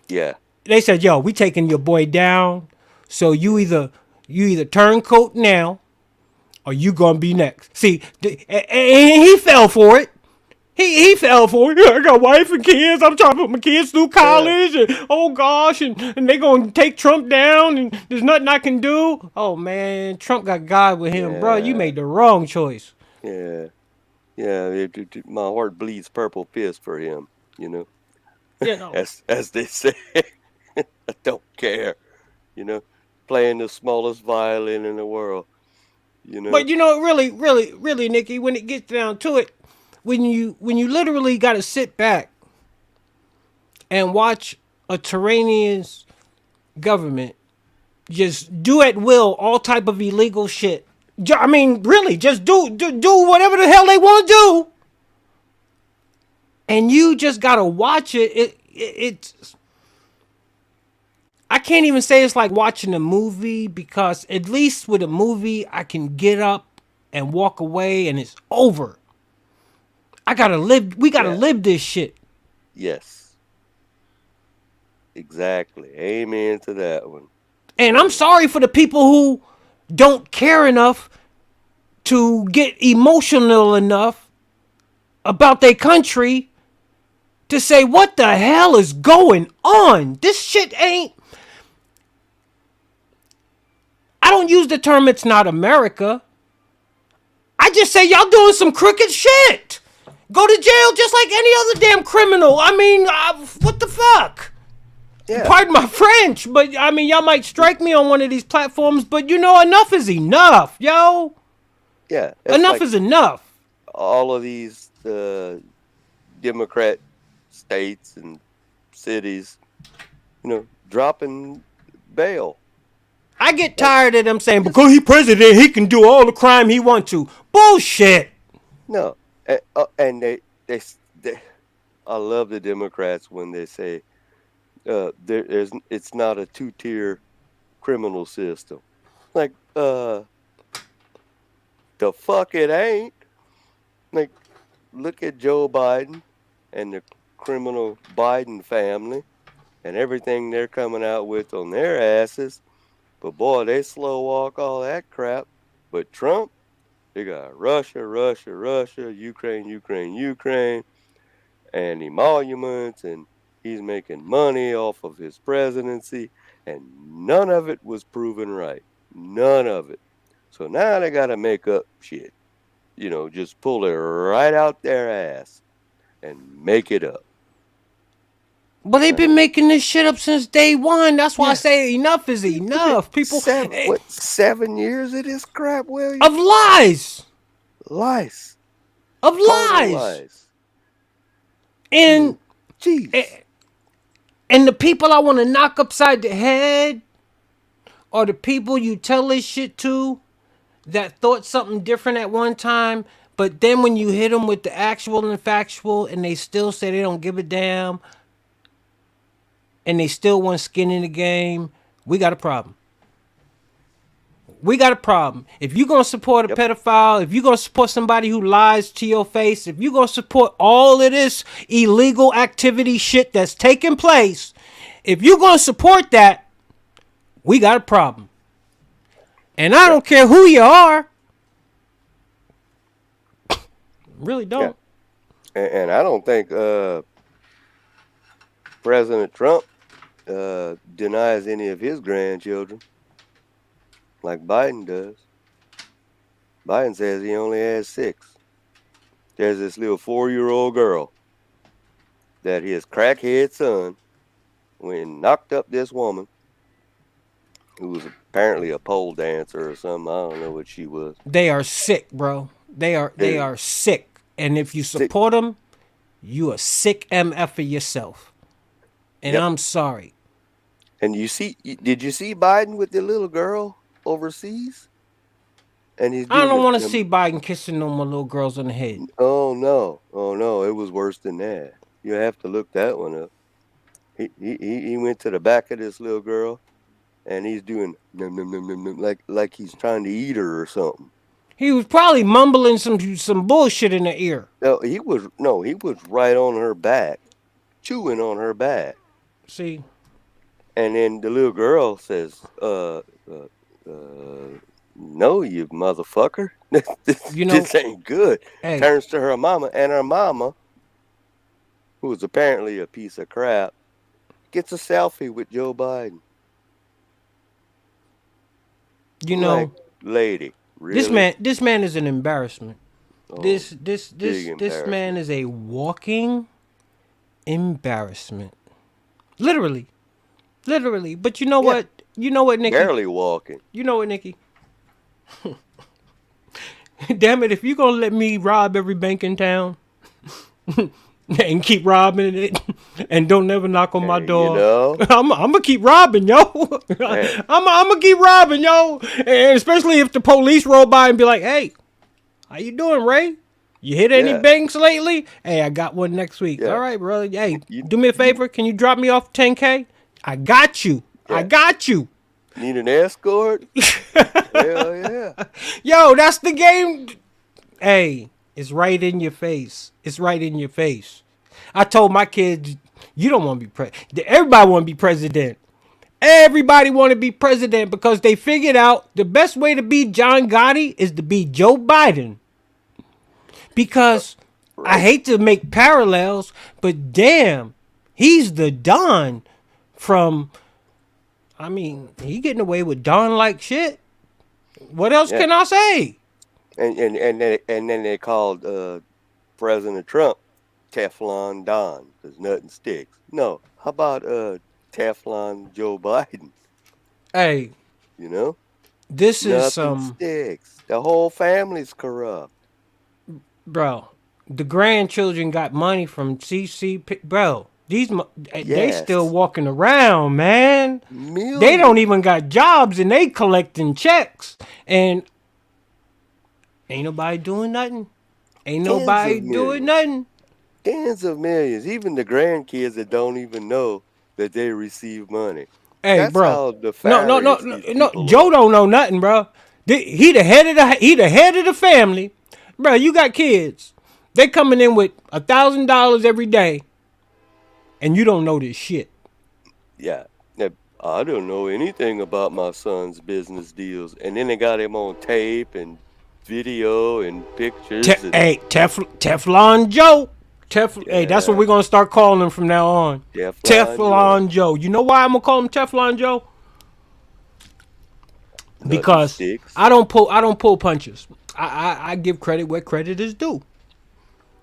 Yeah. They said, yo, we taking your boy down, so you either turncoat now, or you gonna be next. See, and he fell for it. He fell for it. I got wife and kids. I'm trying to put my kids through college, and oh gosh, and they gonna take Trump down, and there's nothing I can do. Oh man, Trump got God with him, bro. You made the wrong choice. Yeah. Yeah, my heart bleeds purple fist for him, as they say. I don't care, playing the smallest violin in the world, But really, Nikki, when it gets down to it, when you literally got to sit back and watch a tyrannous government just do at will all type of illegal shit. I mean, really, just do whatever the hell they want to do, and you just gotta watch it. It's I can't even say it's like watching a movie, because at least with a movie I can get up and walk away and it's over. We gotta live this shit. Yes. Exactly. Amen to that one. And I'm sorry for the people who don't care enough to get emotional enough about their country to say, what the hell is going on? This shit ain't... I don't use the term it's not America. I just say y'all doing some crooked shit. Go to jail just like any other damn criminal. I mean, what the fuck? Yeah. Pardon my French, but I mean, y'all might strike me on one of these platforms, but enough is enough, yo. Yeah. Enough is enough. All of these Democrat states and cities, dropping bail. I get tired of them saying, because he's president, he can do all the crime he wants to. Bullshit. No. And they I love the Democrats when they say it's not a two-tier criminal system. Like, the fuck it ain't. Like, look at Joe Biden and the criminal Biden family and everything they're coming out with on their asses. But boy, they slow walk all that crap. But Trump, they got Russia, Russia, Russia, Ukraine, Ukraine, Ukraine, and emoluments, and he's making money off of his presidency, and none of it was proven right. None of it. So now they got to make up shit. Just pull it right out their ass and make it up. But they've been making this shit up since day one. That's why I say enough is enough. People, 7 years of this crap, William? Of lies. Lies. Of Total lies. And jeez. And the people I want to knock upside the head are the people you tell this shit to that thought something different at one time, but then when you hit them with the actual and factual and they still say they don't give a damn and they still want skin in the game, we got a problem. We got a problem. If you're going to support a pedophile, if you're going to support somebody who lies to your face, if you're going to support all of this illegal activity shit that's taking place, if you're going to support that, we got a problem. And I don't care who you are. Really don't. Yeah. And I don't think President Trump denies any of his grandchildren like Biden does. Biden says he only has 6. There's this little 4-year-old girl that his crackhead son went and knocked up this woman who was apparently a pole dancer or something. I don't know what she was. They are sick, bro. They are sick. And if you support them, you a sick MF yourself. And I'm sorry. And did you see Biden with the little girl overseas? And I don't want to see Biden kissing no more little girls on the head. Oh no, it was worse than that. You have to look that one up. He went to the back of this little girl, and he's doing num, num, num, num, num, like he's trying to eat her or something. He was probably mumbling some bullshit in her ear. No, he was right on her back, chewing on her back. See. And then the little girl says, no, you motherfucker. This ain't good. Hey. Turns to her mama, and her mama, who is apparently a piece of crap, gets a selfie with Joe Biden. Lady, really? This man is an embarrassment. Oh, This embarrassment. man is a walking embarrassment. Literally. But you know what? You know what, Nikki? Barely walking. You know what, Nikki? Damn it, if you're going to let me rob every bank in town and keep robbing it and don't never knock on my door, I'm going to keep robbing, yo. I'm going to keep robbing, yo. And especially if the police roll by and be like, hey, how you doing, Ray? You hit any banks lately? Hey, I got one next week. All right, brother. Hey, do me a favor. Can you drop me off $10K? I got you. I got you. Need an escort? Hell yeah. Yo, that's the game. Hey, it's right in your face. It's right in your face. I told my kids, you don't want to be president. Everybody want to be president. Everybody want to be president because they figured out the best way to beat John Gotti is to beat Joe Biden. Because I hate to make parallels, but damn, he's the Don from... I mean, he getting away with Don-like shit. What else can I say? And then they called President Trump Teflon Don because nothing sticks. No, how about Teflon Joe Biden? Hey, this is nothing sticks. The whole family's corrupt, bro. The grandchildren got money from CCP, bro. They still walking around, man. Millions. They don't even got jobs and they collecting checks. And ain't nobody doing nothing. Ain't nobody doing nothing. tens of millions. Even the grandkids that don't even know that they receive money. Hey, That's bro. how No, no, no, nefarious no, these no. people Joe are. don't know nothing, bro. He the head of the family, bro. You got kids. They coming in with $1,000 every day, and you don't know this shit. Yeah. Now, I don't know anything about my son's business deals. And then they got him on tape and video and pictures and Teflon Joe. Hey, that's what yeah, we're gonna start calling him from now on. Teflon Joe, Teflon Joe. You know why I'm gonna call him Teflon Joe? nothing Because sticks. I don't pull punches. I give credit where credit is due.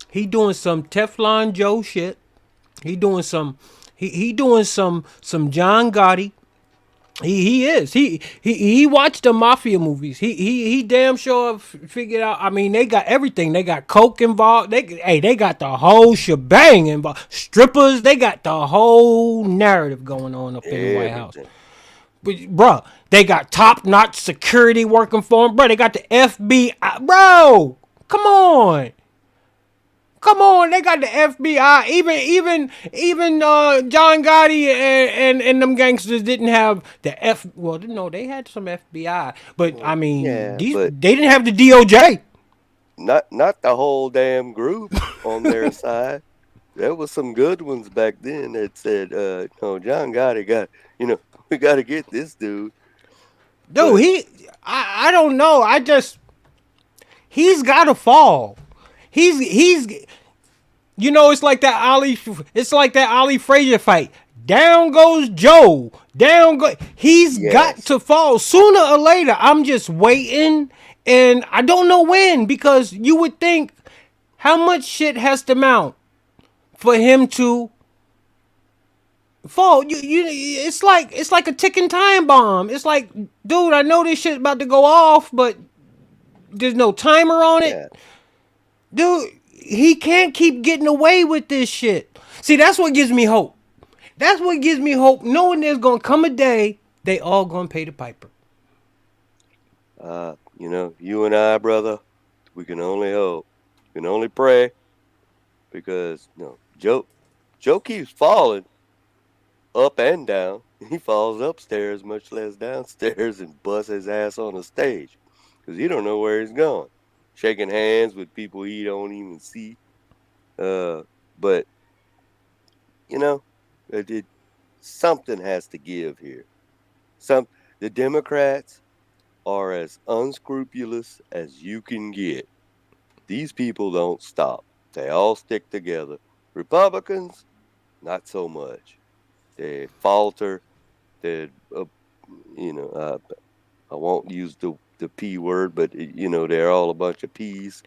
He doing some Teflon Joe shit. He doing some he doing some John Gotti. He is. He watched the mafia movies. He damn sure figured out. I mean, they got everything. They got coke involved. They got the whole shebang involved. Strippers. They got the whole narrative going on up in the White House. Everything. But bruh, they got top-notch security working for them. Bro, they got the FBI. Bro, come on. Come on, they got the FBI. Even John Gotti and them gangsters didn't have the F. Well, no, they had some FBI, but I mean, Yeah, they but didn't have the DOJ. not the whole damn group on their side. There was some good ones back then that said, no, John Gotti got, we got to get this dude. Dude, But I don't know. He's got to fall. He's it's like that Ali Frazier fight. Down goes Joe. He's got yes, to fall sooner or later. I'm just waiting, and I don't know when, because you would think how much shit has to mount for him to fall. It's like a ticking time bomb. It's like, dude, I know this shit's about to go off, but there's no timer on it. yeah. Dude, he can't keep getting away with this shit. See, that's what gives me hope. That's what gives me hope, knowing there's gonna come a day they all gonna pay the piper. You and I, brother, we can only hope. We can only pray because, Joe keeps falling up and down. He falls upstairs, much less downstairs, and busts his ass on the stage because he don't know where he's going. Shaking hands with people he don't even see. But something has to give here. The Democrats are as unscrupulous as you can get. These people don't stop. They all stick together. Republicans, not so much. They falter. They, I won't use the P word, but they're all a bunch of P's.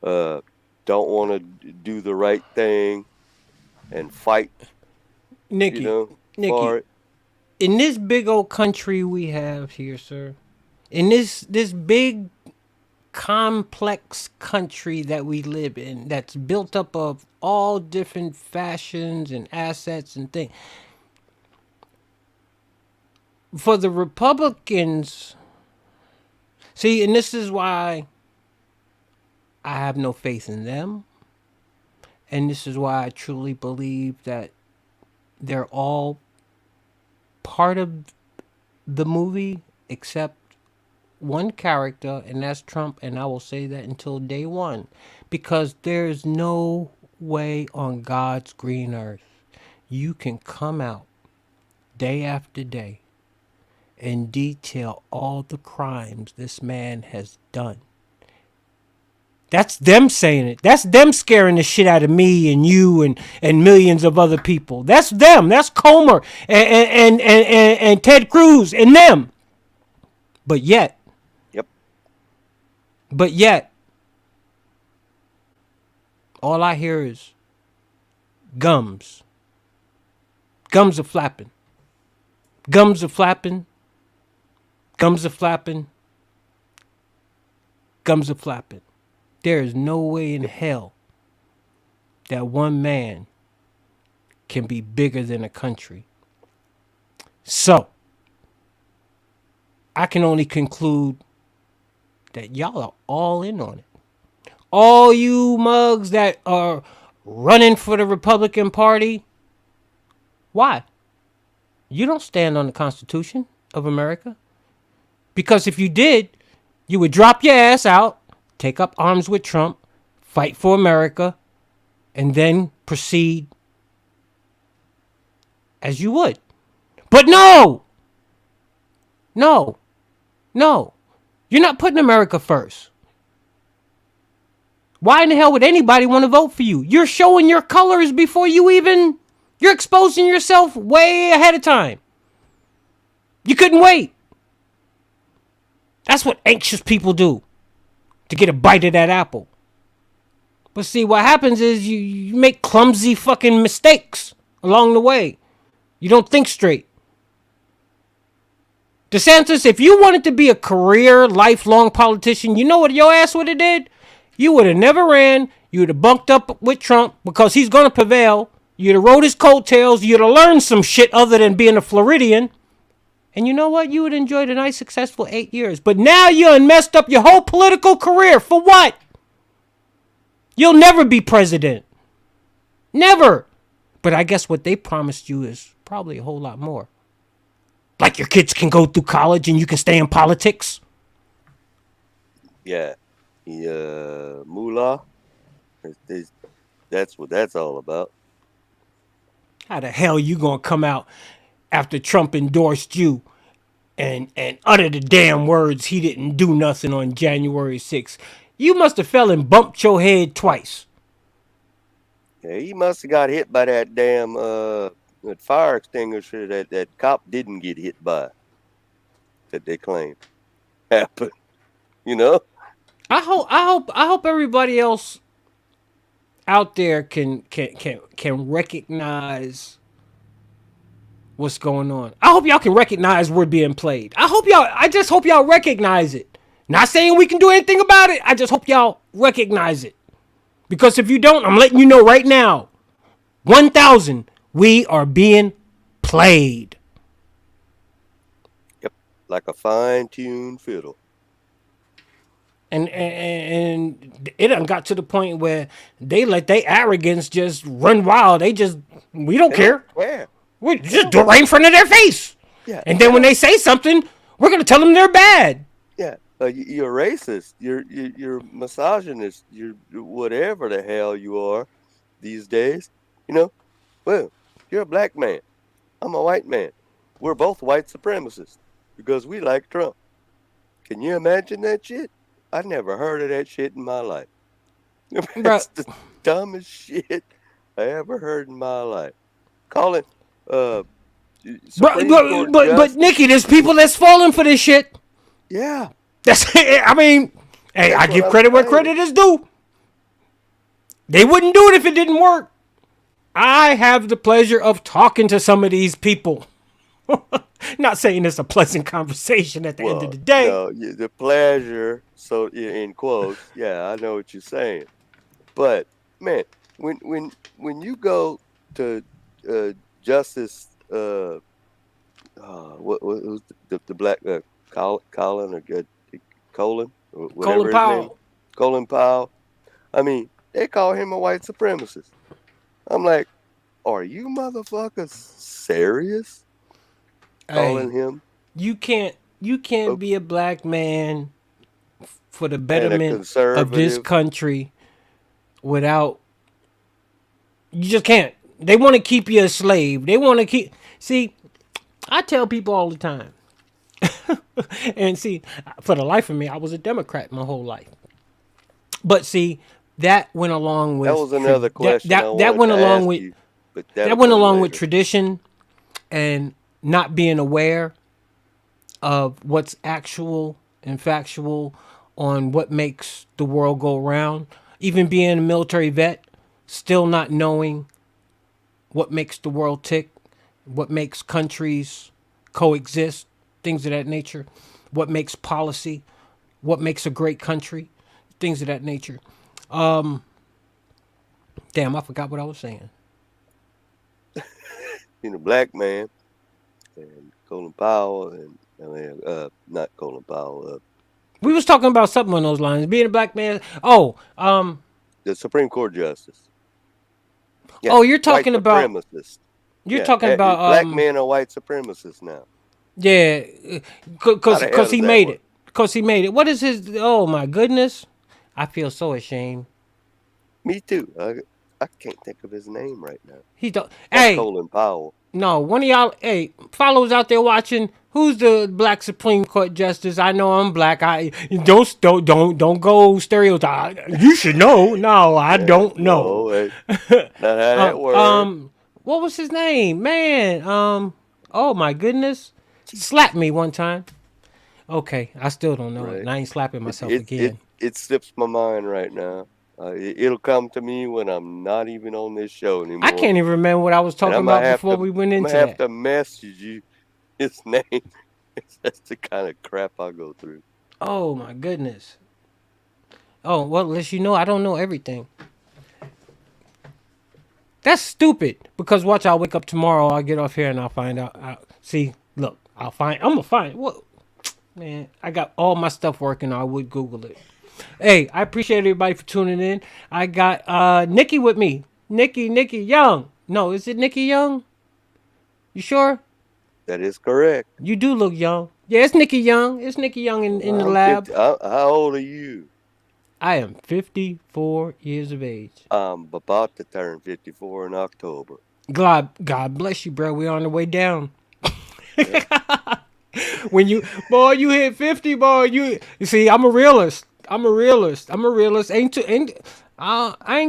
Don't want to do the right thing and fight, Nikki, for it. in this big old country we have here, sir, in this big complex country that we live in, that's built up of all different fashions and assets and things, for the Republicans, see, and this is why I have no faith in them, and this is why I truly believe that they're all part of the movie except one character, and that's Trump, and I will say that until day one, because there's no way on God's green earth you can come out day after day and detail all the crimes this man has done. That's them saying it. That's them scaring the shit out of me and you and millions of other people. That's them. That's Comer and Ted Cruz and them. But yet, all I hear is gums. Gums are flapping. Gums are flapping. Gums are flapping. Gums are flapping. There is no way in hell that one man can be bigger than a country. So, I can only conclude that y'all are all in on it. All you mugs that are running for the Republican Party. Why? You don't stand on the Constitution of America. Because if you did, you would drop your ass out, take up arms with Trump, fight for America, and then proceed as you would. But no! No. You're not putting America first. Why in the hell would anybody want to vote for you? You're showing your colors before you even... You're exposing yourself way ahead of time. You couldn't wait. That's what anxious people do, to get a bite of that apple. But see, what happens is you make clumsy fucking mistakes along the way. You don't think straight. DeSantis, if you wanted to be a career, lifelong politician, you know what your ass would have did? You would have never ran. You would have bunked up with Trump because he's going to prevail. You'd have rode his coattails. You'd have learned some shit other than being a Floridian. And you know what? You would have enjoyed a nice, successful 8 years. But now you done messed up your whole political career. For what? You'll never be president. Never. But I guess what they promised you is probably a whole lot more. Like your kids can go through college and you can stay in politics. Yeah. Moolah. That's what that's all about. How the hell you gonna come out after Trump endorsed you and utter the damn words he didn't do nothing on January 6th? You must have fell and bumped your head twice. Yeah, he must have got hit by that damn that fire extinguisher that cop didn't get hit by. That they claim happened. You know? I hope everybody else out there can recognize what's going on. I hope y'all can recognize we're being played. I just hope y'all recognize it. Not saying we can do anything about it. I just hope y'all recognize it. Because if you don't, I'm letting you know right now. 1,000, we are being played. Yep, like a fine-tuned fiddle. And it done got to the point where they let their arrogance just run wild. We don't care. We just do it right in front of their face. Yeah. And then when they say something, we're going to tell them they're bad. Yeah. You're racist. You're misogynist. You're whatever the hell you are these days. You know? Well, you're a black man. I'm a white man. We're both white supremacists because we like Trump. Can you imagine that shit? I never heard of that shit in my life. That's the dumbest shit I ever heard in my life. Calling but Nikki, there's people that's falling for this shit. Yeah. I mean, hey, I give credit where credit is due. They wouldn't do it if it didn't work. I have the pleasure of talking to some of these people. Not saying it's a pleasant conversation at the end of the day. No, the pleasure, so in quotes, yeah, I know what you're saying. But man, when you go to Justice, what was the black Colin or Colin or whatever his name, Colin Powell. I mean, they call him a white supremacist. I'm like, are you motherfuckers serious? Calling him. You can't be a black man for the betterment of this country without. You just can't. They want to keep you a slave. They want to keep. See, I tell people all the time. And see, for the life of me, I was a Democrat my whole life. But see, that went along with. That was another question. That went along with. That went along with tradition and not being aware of what's actual and factual on what makes the world go round. Even being a military vet, still not knowing what makes the world tick, what makes countries coexist, things of that nature, what makes policy, what makes a great country, things of that nature. Damn, I forgot what I was saying. Being a black man. And Colin Powell not Colin Powell. We was talking about something on those lines. Being a black man. The Supreme Court justice. Yeah, Oh, you're white talking about. supremacists. You're Yeah, talking about. black men are white supremacists now. Yeah, How the hell cause does he that made work? it. Cause he made it. What is his? Oh my goodness, I feel so ashamed. Me too. I can't think of his name right now. He don't. Not Hey, Colin Powell. no, one of y'all. Hey, followers out there watching. Who's the black Supreme Court justice? I know I'm black. I don't go stereotype. You should know. No, I don't know. No, not how that works. What was his name? Man, oh my goodness. Slapped me one time. Okay, I still don't know it, Right. and I ain't slapping myself It again. slips my mind right now. It'll come to me when I'm not even on this show I anymore, can't even remember what I was and talking about before we went I'm into gonna have that. to message you his name. That's the kind of crap I go through. Oh my goodness. Oh well, unless you know, I don't know everything. That's stupid. Because watch, I'll wake up tomorrow. I'll get off here and I'll find out. See, look, I'm gonna find. What, man? I got all my stuff working. I would Google it. Hey, I appreciate everybody for tuning in. I got Nikki with me. Nikki Young. No, is it Nikki Young? You sure? That is correct. You do look young. Yeah, it's Nikki Young. It's Nikki Young in the I'm lab. 50. How old are you? I am 54 years of age. I'm about to turn 54 in October. God bless you, bro. We're on the way down. When you hit 50, boy, you see, I'm a realist. I ain't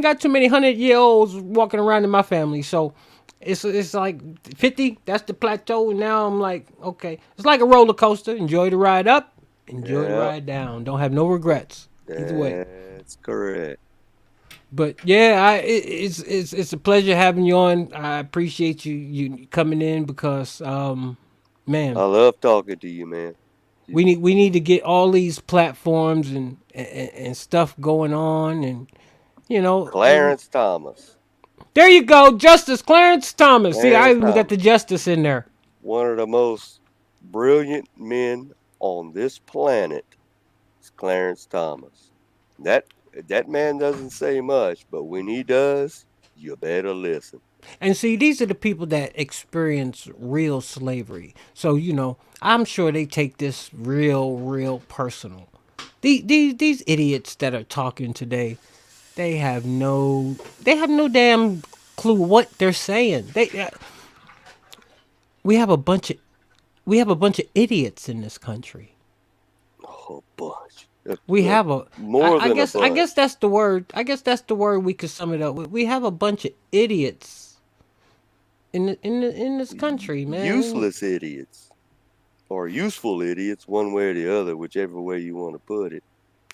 got too many 100-year-olds walking around in my family, so it's like 50. That's the plateau, and now I'm like, okay, it's like a roller coaster. Enjoy the ride up, enjoy the ride down. Don't have no regrets either way. That's correct. But yeah, it's a pleasure having you on. I appreciate you coming in because man, I love talking to you, man. we need to get all these platforms and stuff going on, and you know, Clarence Thomas. there you go, Justice Clarence Thomas. See, I Clarence even got Thomas. the justice in there. One of the most brilliant men on this planet is Clarence Thomas. That man doesn't say much, but when he does, you better listen. And see, these are the people that experience real slavery. So, you know, I'm sure they take this real personal. These idiots that are talking today, they have no damn clue what they're saying. We have a bunch of idiots in this country. Oh, bunch. We have a more than I guess a bunch. I guess that's the word. I guess that's the word we could sum it up with. We have a bunch of idiots in this country, man. Useless idiots. Or useful idiots, one way or the other, whichever way you want to put it.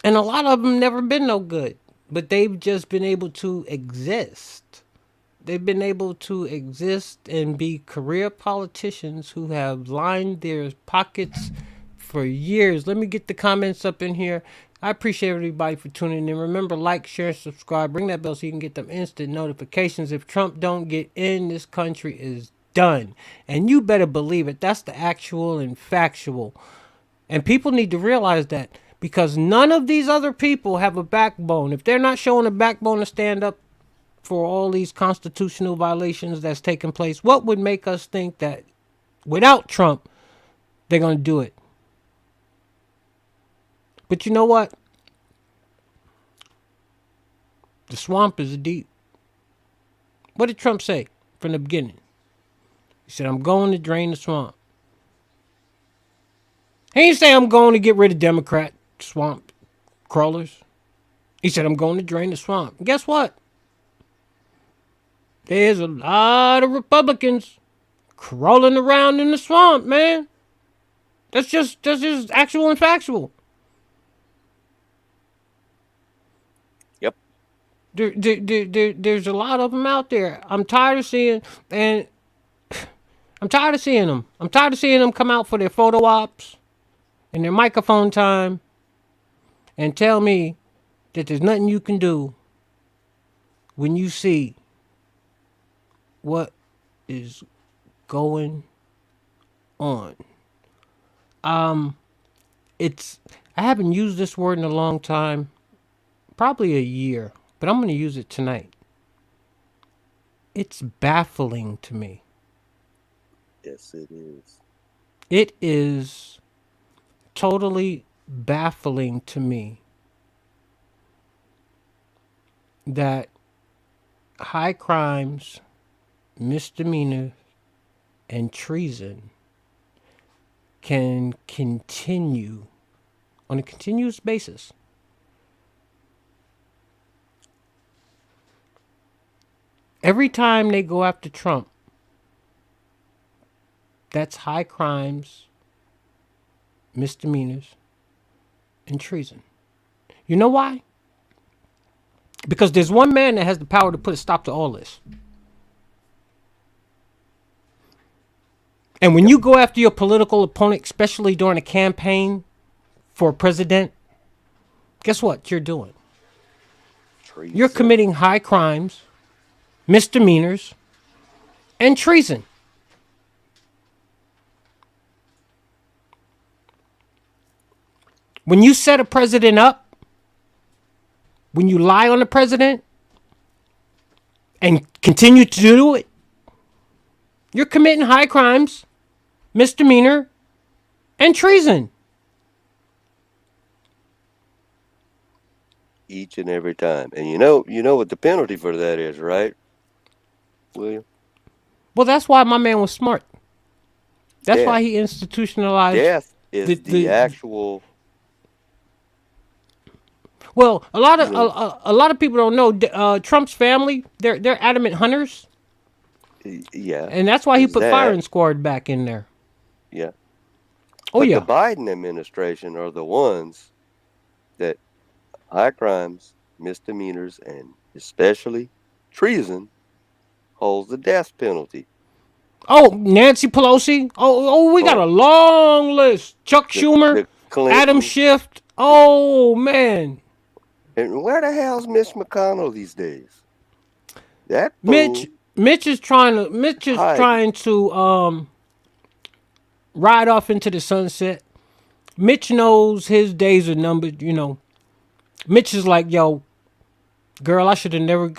And a lot of them never been no good, but they've just been able to exist. They've been able to exist and be career politicians who have lined their pockets for years. Let me get the comments up in here. I appreciate everybody for tuning in. Remember, like, share, subscribe. Ring that bell so you can get them instant notifications. If Trump don't get in, this country is done. And you better believe it. That's the actual and factual. And people need to realize that, because none of these other people have a backbone. If they're not showing a backbone to stand up for all these constitutional violations that's taking place, what would make us think that without Trump, they're going to do it? But you know what? The swamp is deep. What did Trump say from the beginning? He said, I'm going to drain the swamp. He didn't say I'm going to get rid of Democrat swamp crawlers. He said, I'm going to drain the swamp. And guess what? There's a lot of Republicans crawling around in the swamp, man. That's just actual and factual. Yep. There's a lot of them out there. I'm tired of seeing them. I'm tired of seeing them come out for their photo ops and their microphone time and tell me that there's nothing you can do when you see what is going on. I haven't used this word in a long time, probably a year, but I'm going to use it tonight. It's baffling to me. Yes, it is. It is totally baffling to me that high crimes, misdemeanor, and treason can continue on a continuous basis. Every time they go after Trump, that's high crimes, misdemeanors, and treason. You know why? Because there's one man that has the power to put a stop to all this. And when you go after your political opponent, especially during a campaign for president, guess what you're doing? Treason. You're committing high crimes, misdemeanors, and treason. When you set a president up, when you lie on the president and continue to do it, you're committing high crimes, misdemeanor, and treason. Each and every time. And you know what the penalty for that is, right, William? Well, that's why my man was smart. That's why he institutionalized death is the actual. Well, a lot of people don't know Trump's family. They're adamant hunters. Yeah. And that's why he put firing squad back in there. Yeah. Oh, but yeah. The Biden administration are the ones that high crimes, misdemeanors, and especially treason holds the death penalty. Oh, Nancy Pelosi. We got a long list. Chuck Schumer, Adam Schiff. Oh, man. And where the hell's Mitch McConnell these days? That Mitch is trying to ride off into the sunset. Mitch knows his days are numbered, you know. Mitch is like, yo, girl, I should have never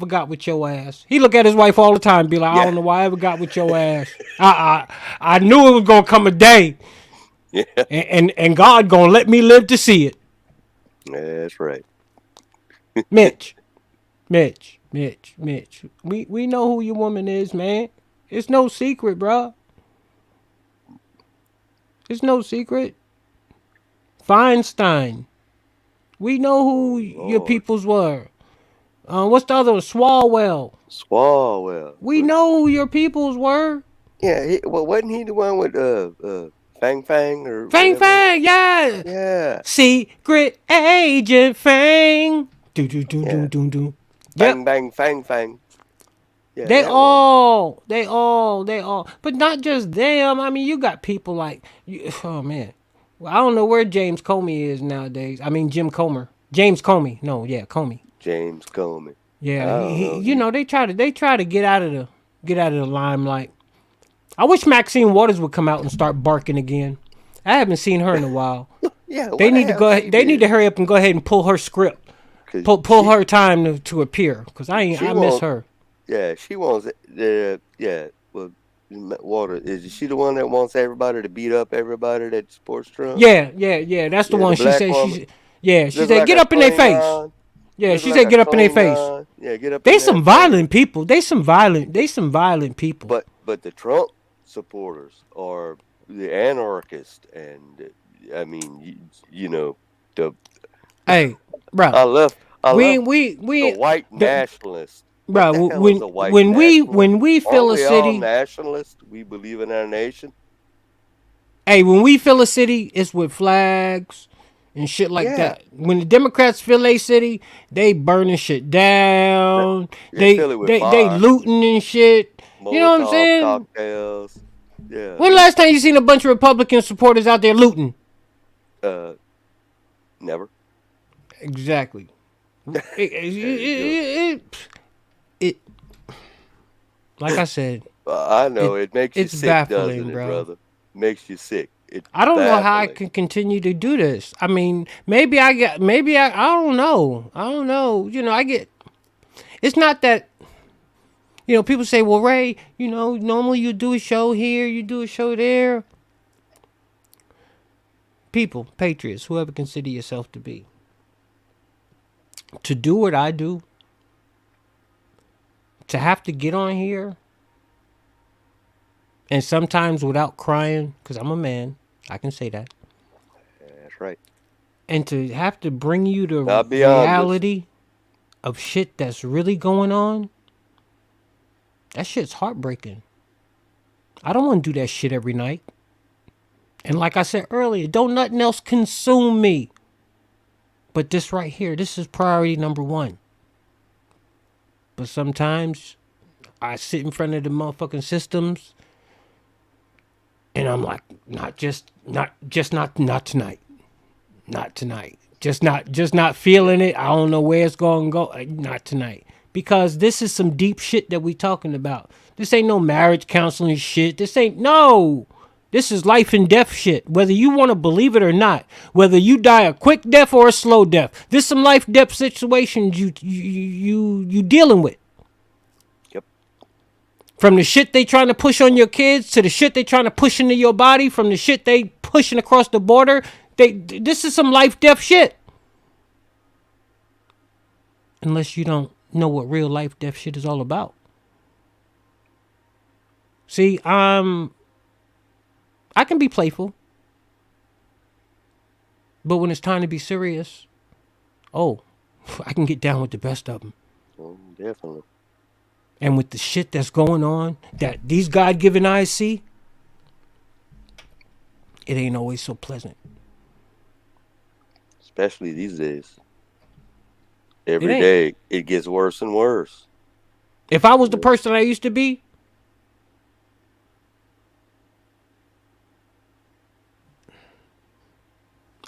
got with your ass. He look at his wife all the time and be like, I don't know why I ever got with your ass. I knew it was gonna come a day. Yeah. And God gonna let me live to see it. That's right. Mitch. We know who your woman is, man. It's no secret, bro. It's no secret. Feinstein. We know who your peoples were. What's the other one? Swalwell. We know who your peoples were. Yeah, wasn't he the one with Fang Fang or Fang whatever? Fang, yeah. Yeah. Secret Agent Fang. Do. Bang bang Fang Fang. Yeah, they all. But not just them. I mean, you got people like, oh man. Well, I don't know where James Comey is nowadays. I mean, Jim Comer. James Comey. No, yeah, Comey. James Comey. Yeah, you know, they try to get out of the limelight. I wish Maxine Waters would come out and start barking again. I haven't seen her in a while. Yeah, they need to go ahead. They need to hurry up and go ahead and pull her script. Pull her time to appear, because I miss her. Yeah, she wants well, Water, is she the one that wants everybody to beat up everybody that supports Trump? Yeah. That's the one. She said she said get up in their face. Yeah, she said get up in their face. Yeah, get up. They some violent people. They some violent people. But the Trump supporters are the anarchists, and I mean, you know, the. Hey, bro. I love we the white nationalists. Bro, when we fill a city, all nationalists, we believe in our nation. Hey, when we fill a city, it's with flags and shit like that. When the Democrats fill a city, they burning shit down. They looting and shit. Molotov, you know what I'm saying? Cocktails. Yeah. When last time you seen a bunch of Republican supporters out there looting? Never. Exactly. It like I said, I know it makes you sick, baffling, doesn't it, bro. brother? Makes you sick. I don't know how I can continue to do this. I mean, I don't know. You know, it's not that, You know, people say, well, Ray, you know, normally you do a show here, you do a show there. People, patriots, whoever consider yourself to be. To do what I do, to have to get on here, and sometimes without crying, because I'm a man, I can say that. That's right. And to have to bring you the Not be reality of shit that's really going on, that shit's heartbreaking. I don't want to do that shit every night. And like I said earlier, don't nothing else consume me. But this right here, this is priority number one. But sometimes I sit in front of the motherfucking systems and I'm like, not tonight. Not tonight. Just not feeling it. I don't know where it's going to go. Not tonight. Because this is some deep shit that we talking about. This ain't no marriage counseling shit. This is life and death shit. Whether you want to believe it or not. Whether you die a quick death or a slow death. This some life death situations you dealing with. Yep. From the shit they trying to push on your kids to the shit they trying to push into your body, from the shit they pushing across the border. This is some life death shit. Unless you don't know what real life death shit is all about. See, I can be playful. But when it's time to be serious, I can get down with the best of them. Oh, definitely. And with the shit that's going on, that these God-given eyes see, it ain't always so pleasant. Especially these days. Every day, it gets worse and worse. If I was the person I used to be,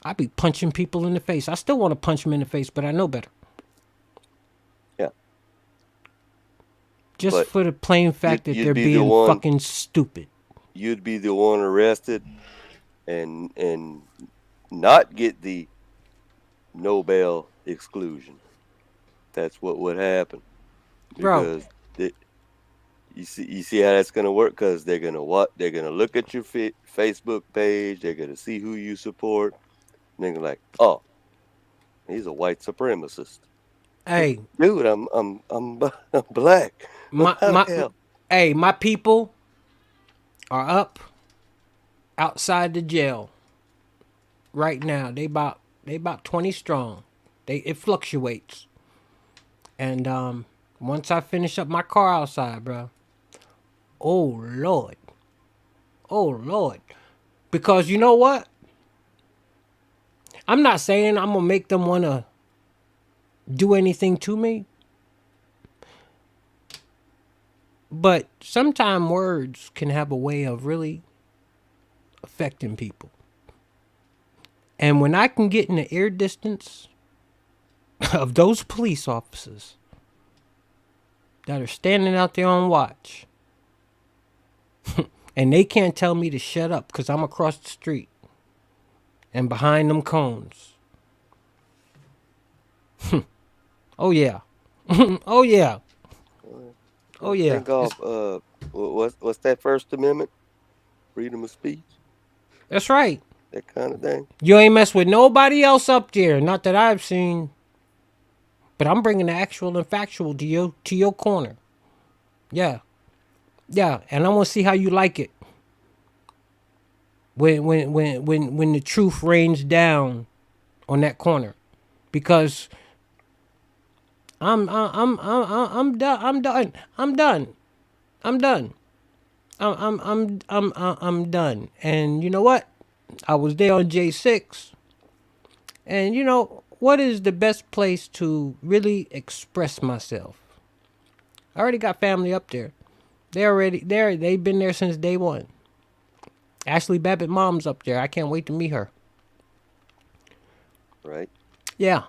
I'd be punching people in the face. I still want to punch them in the face, but I know better. Yeah. Just for the plain fact that they're being fucking stupid. You'd be the one arrested and not get the Nobel exclusion. That's what would happen. Because you see how that's gonna work. Because they're gonna look at your Facebook page. They're gonna see who you support. And they're gonna like, oh, he's a white supremacist. Hey, dude, I'm black. My people are up outside the jail right now. They about 20 strong. It fluctuates. And once I finish up my car outside, bro. Oh Lord. Because you know what? I'm not saying I'm gonna make them wanna do anything to me. But sometimes words can have a way of really affecting people. And when I can get in the ear distance of those police officers that are standing out there on watch and they can't tell me to shut up because I'm across the street and behind them cones. Oh yeah. Oh yeah. Oh yeah. Think of what's that First Amendment? Freedom of speech. That's right. That kind of thing. You ain't mess with nobody else up there. Not that I've seen. But I'm bringing the actual and factual to your corner. Yeah. And I want to see how you like it. When the truth rains down on that corner, because I'm done. And you know what? I was there on J6. And you know, what is the best place to really express myself? I already got family up there. They've been there since day one. Ashley Babbitt mom's up there. I can't wait to meet her. Right. Yeah.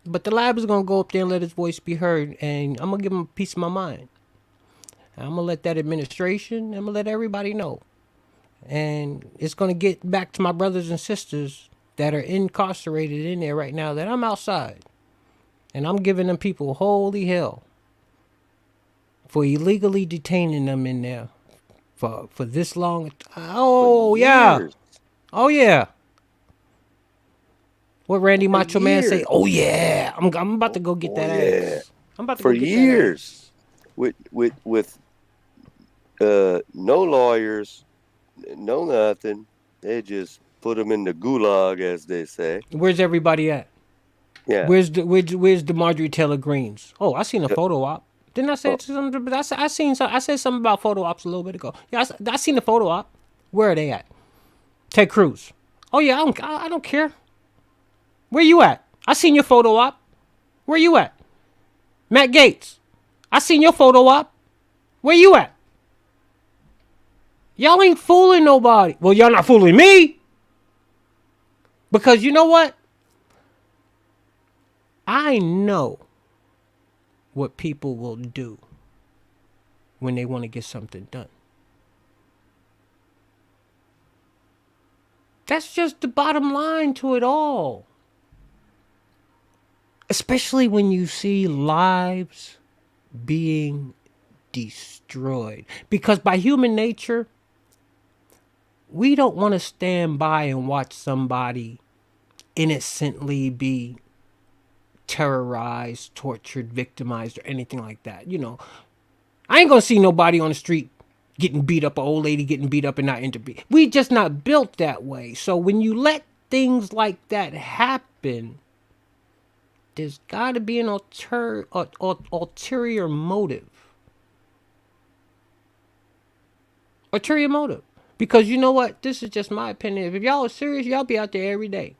But the lab is going to go up there and let his voice be heard. And I'm going to give him a piece of my mind. I'm going to let that administration, I'm going to let everybody know. And it's going to get back to my brothers and sisters that are incarcerated in there right now that I'm outside. And I'm giving them people holy hell. for illegally detaining them in there for this long. Oh yeah, Years. oh yeah. What Randy Macho Man say? Years. Oh yeah, I'm about to go get that Yeah. ass. I'm about to For go get that ass. years. With no lawyers, no nothing. They just put them in the gulag, as they say. Where's everybody at? Yeah. Where's the Marjorie Taylor Greens? Oh, I seen a photo op. Didn't I say something? But I said something about photo ops a little bit ago. Yeah, I seen the photo op. Where are they at? Ted Cruz. Oh yeah, I don't care. Where you at? I seen your photo op. Where you at? Matt Gaetz. I seen your photo op. Where you at? Y'all ain't fooling nobody. Well, y'all not fooling me. Because you know what? I know what people will do when they want to get something done. That's just the bottom line to it all. Especially when you see lives being destroyed. Because by human nature, we don't want to stand by and watch somebody innocently be terrorized, tortured, victimized, or anything like that. You know, I ain't gonna see nobody on the street getting beat up, an old lady getting beat up and not intervene. We just not built that way. So when you let things like that happen, there's got to be an ulterior motive. Ulterior motive. Because you know what? This is just my opinion. If y'all are serious, y'all be out there every day.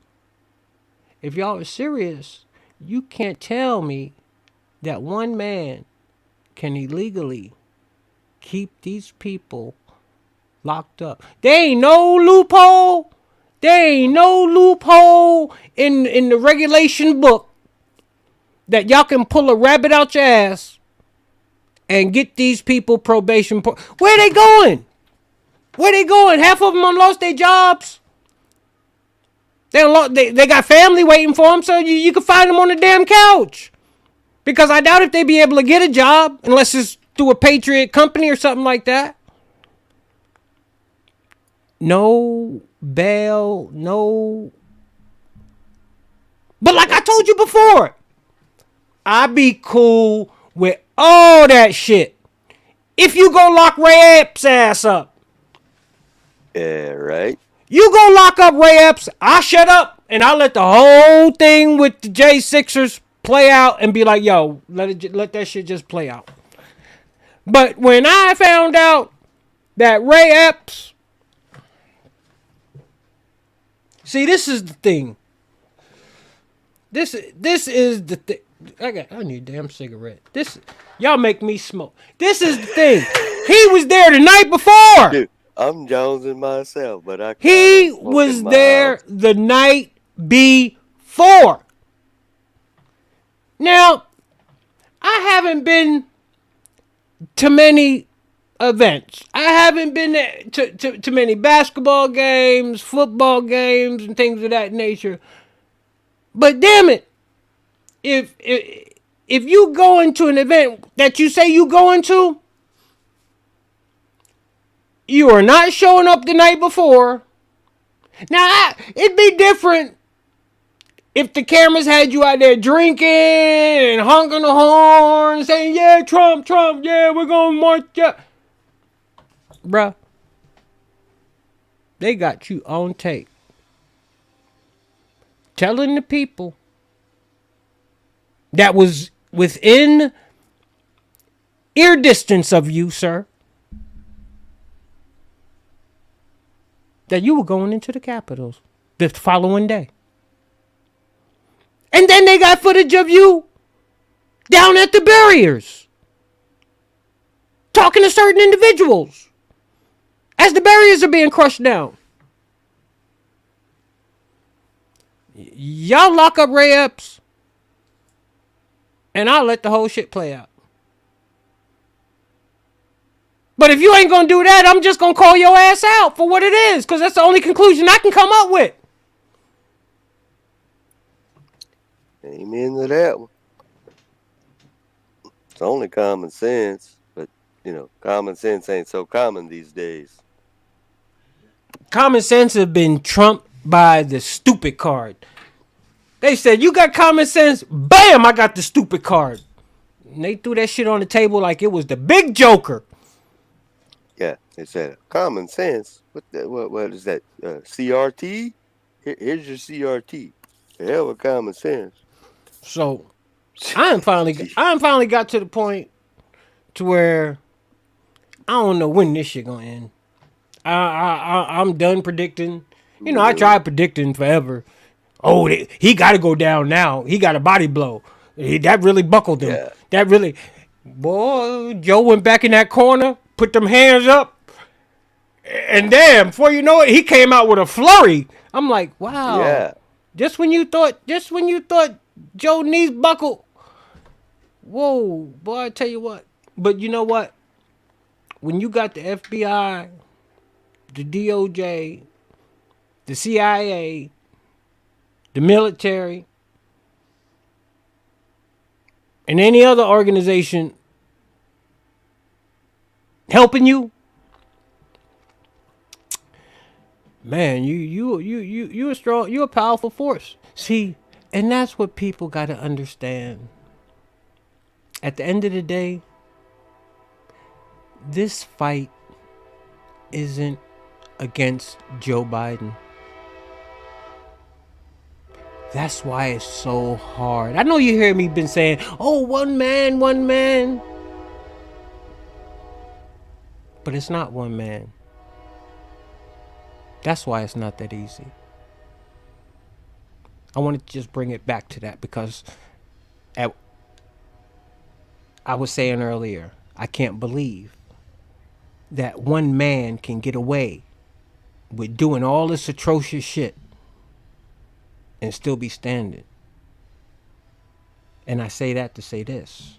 If y'all are serious, you can't tell me that one man can illegally keep these people locked up. There ain't no loophole. There ain't no loophole in the regulation book that y'all can pull a rabbit out your ass and get these people probation. Where they going? Where they going? Half of them lost their jobs. They got family waiting for them, so you can find them on the damn couch. Because I doubt if they be able to get a job unless it's through a Patriot company or something like that. No bail, no. But like I told you before, I be cool with all that shit if you go lock Ray Epps' ass up. Yeah, right. You go lock up Ray Epps, I shut up and I let the whole thing with the J6ers play out and be like, yo, let that shit just play out. But when I found out that Ray Epps, see, this is the thing. This is the thing. I need a damn cigarette. Y'all make me smoke. This is the thing. He was there the night before. Dude, I'm jonesing myself, but he was there the night before. Now, I haven't been to many events. I haven't been to many basketball games, football games, and things of that nature. But damn it, if you go into an event that you say you going to, you are not showing up the night before. Now, it'd be different if the cameras had you out there drinking and honking the horn, saying, yeah, Trump, yeah, we're going to march up. Bruh, they got you on tape telling the people that was within ear distance of you, sir, that you were going into the Capitol the following day. And then they got footage of you down at the barriers talking to certain individuals as the barriers are being crushed down. Y'all lock up Ray Epps and I'll let the whole shit play out. But if you ain't gonna do that, I'm just gonna call your ass out for what it is, because that's the only conclusion I can come up with. Amen to that one. It's only common sense, but common sense ain't so common these days. Common sense have been trumped by the stupid card. They said, you got common sense? Bam, I got the stupid card. And they threw that shit on the table like it was the big joker. Yeah, they said common sense. What is that? CRT? Here's your CRT. The hell with common sense. So I finally got to the point to where I don't know when this shit gonna end. I'm done predicting. I tried predicting forever. Oh, he got to go down now. He got a body blow. That really buckled him. Yeah. That really, boy. Joe went back in that corner, put them hands up, and damn, before you know it, he came out with a flurry. I'm like, wow. Yeah. Just when you thought Joe knees buckled. Whoa, boy, I tell you what. But you know what? When you got the FBI, the DOJ, the CIA, the military, and any other organization helping you, man, you a strong, you're a powerful force. See, and that's what people got to understand. At the end of the day, this fight isn't against Joe Biden. That's why it's so hard. I know you hear me been saying, oh, one man. But it's not one man. That's why it's not that easy. I wanted to just bring it back to that because I was saying earlier, I can't believe that one man can get away with doing all this atrocious shit and still be standing. And I say that to say this.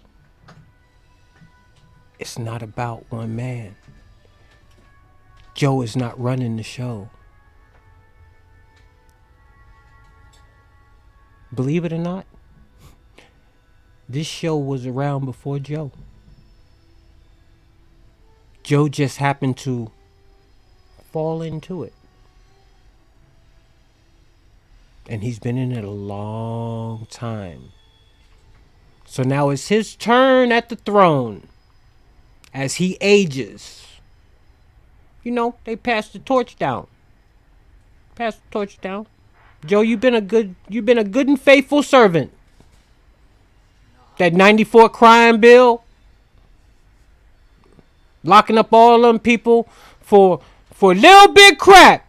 It's not about one man. Joe is not running the show. Believe it or not, this show was around before Joe. Joe just happened to fall into it. And he's been in it a long time. So now it's his turn at the throne. As he ages. They pass the torch down. Joe, you've been a good and faithful servant. That 94 crime bill, locking up all them people for a little bit crack.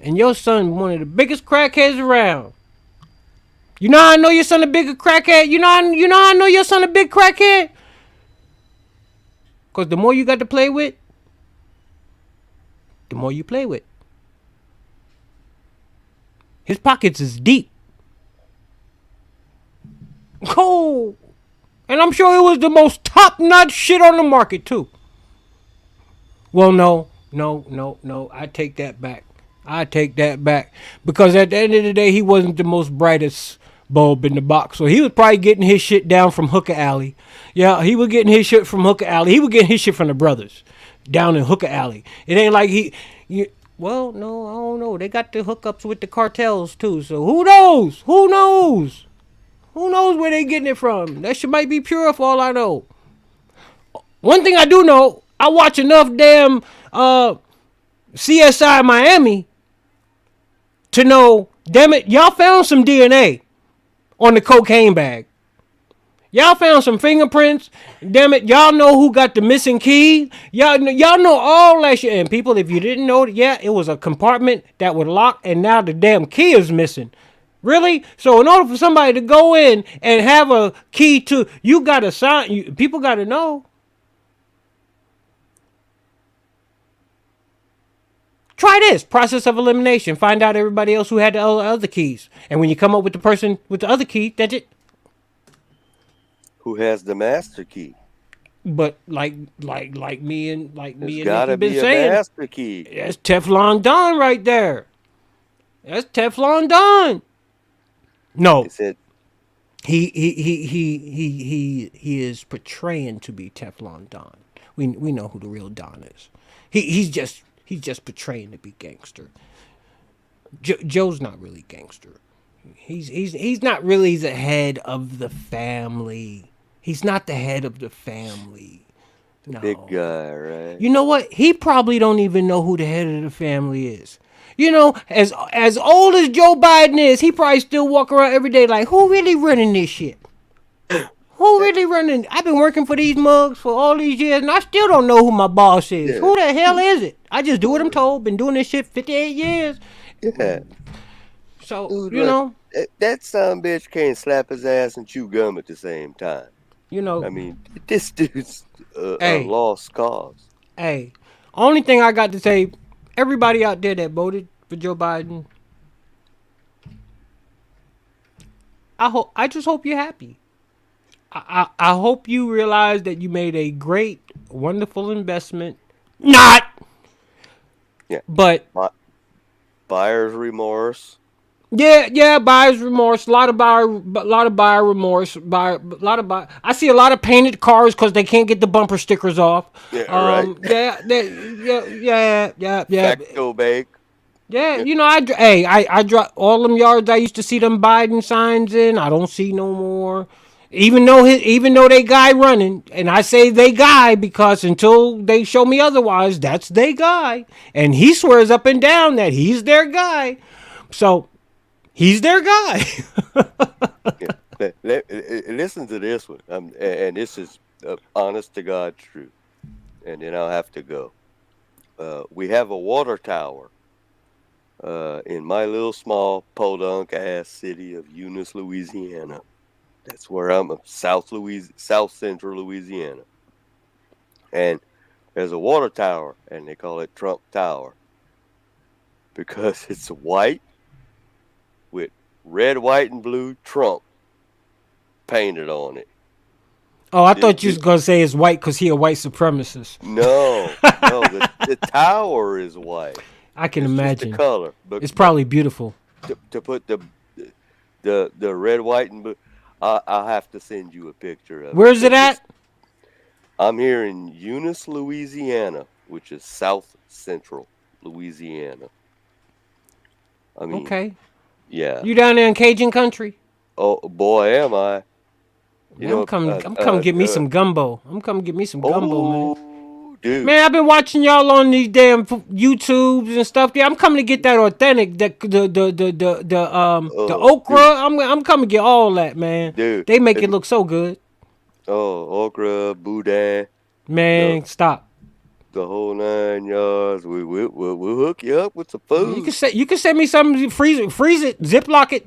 And your son, one of the biggest crackheads around. You know how I know your son a bigger crackhead? You know how I know your son a big crackhead? Because the more you got to play with, the more you play with. His pockets is deep. Oh, and I'm sure it was the most top-notch shit on the market, too. Well, no. I take that back. Because at the end of the day, he wasn't the most brightest bulb in the box. So he was probably getting his shit down from Hooker Alley. Yeah, he was getting his shit from Hooker Alley. He was getting his shit from the brothers down in Hooker Alley. It ain't like well, no, I don't know. They got the hookups with the cartels, too. So who knows? Who knows where they getting it from? That shit might be pure for all I know. One thing I do know, I watch enough damn CSI Miami to know, damn it, y'all found some DNA on the cocaine bag. Y'all found some fingerprints. Damn it, y'all know who got the missing key. Y'all know all that shit. And people, if you didn't know, it was a compartment that was locked, and now the damn key is missing. Really? So in order for somebody to go in and have a key to, you got to sign. People got to know. Try this process of elimination. Find out everybody else who had the other keys, and when you come up with the person with the other key, that's it. Who has the master key? But like me and Nikki gotta been be saying, a master key. That's Teflon Don right there. That's Teflon Don. No, he is portraying to be Teflon Don. we know who the real Don is. He's just portraying to be gangster. Joe's not really gangster. He's not really the head of the family. He's not the head of the family. No. Big guy, right? You know what? He probably don't even know who the head of the family is. You know, as old as Joe Biden is, he probably still walk around every day like, who really running this shit? Who really running? I've been working for these mugs for all these years, and I still don't know who my boss is. Yeah. Who the hell is it? I just do what I'm told. Been doing this shit 58 years. Yeah. So, Dude, you look, know. that son of a bitch can't slap his ass and chew gum at the same time. You know. I mean, this dude's a Hey. lost cause. Hey, only thing I got to say, everybody out there that voted for Joe Biden, I just hope you're happy. I hope you realize that you made a great, wonderful investment. Not. Yeah. But buyer's remorse. Yeah, buyer's remorse. A lot of buyer remorse. I see a lot of painted cars because they can't get the bumper stickers off. Yeah, right. Yeah. Facto bake. Yeah, you know, I drive all them yards I used to see them Biden signs in. I don't see no more. Even though they guy running, and I say they guy because until they show me otherwise, that's they guy, and he swears up and down that he's their guy. So he's their guy. Listen to this one, and this is honest to God truth, and then I'll have to go. We have a water tower in my little small podunk ass city of Eunice, Louisiana. That's where I'm, South Central Louisiana. And there's a water tower, and they call it Trump Tower because it's white with red, white, and blue Trump painted on it. Oh, I thought you was going to say it's white because he a white supremacist. No, the tower is white. I can imagine. Just the color. But, it's probably beautiful. To put the red, white, and blue, I'll have to send you a picture of it. Where's it at? I'm here in Eunice, Louisiana, which is South Central Louisiana. I mean, okay. Yeah. You down there in Cajun country? Oh boy, am I! I'm coming get me some gumbo. I'm coming get me some gumbo, man. Dude. Man, I've been watching y'all on these damn YouTubes and stuff. Yeah, I'm coming to get that authentic, the okra. Dude. I'm coming to get all that, man. Dude, they make it look so good. Oh, okra, boudin. Man, stop. The whole 9 yards. We'll hook you up with some food. You can send me something. Freeze it, Ziploc it.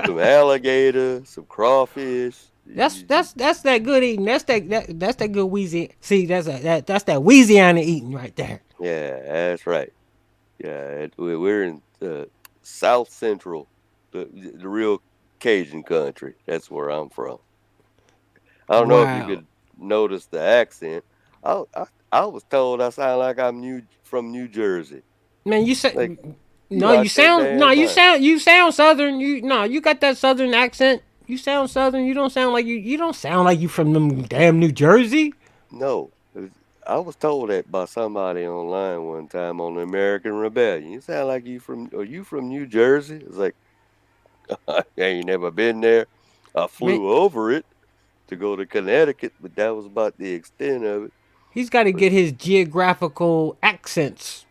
Some alligator, some crawfish. That's that good eating. That's that good Louisiana. See, that's that Louisiana eating right there. Yeah, that's right. Yeah, we're in South Central, the real Cajun country. That's where I'm from. I don't know if you could notice the accent. I was told I sound like I'm from New Jersey. Man, you said like, you sound Southern. You got that Southern accent. You sound Southern. You don't sound like you from them damn New Jersey. No, I was told that by somebody online one time on the American Rebellion. You sound like are you from New Jersey? It's like, I ain't never been there. I flew over it to go to Connecticut, but that was about the extent of it. He's got to get his geographical accents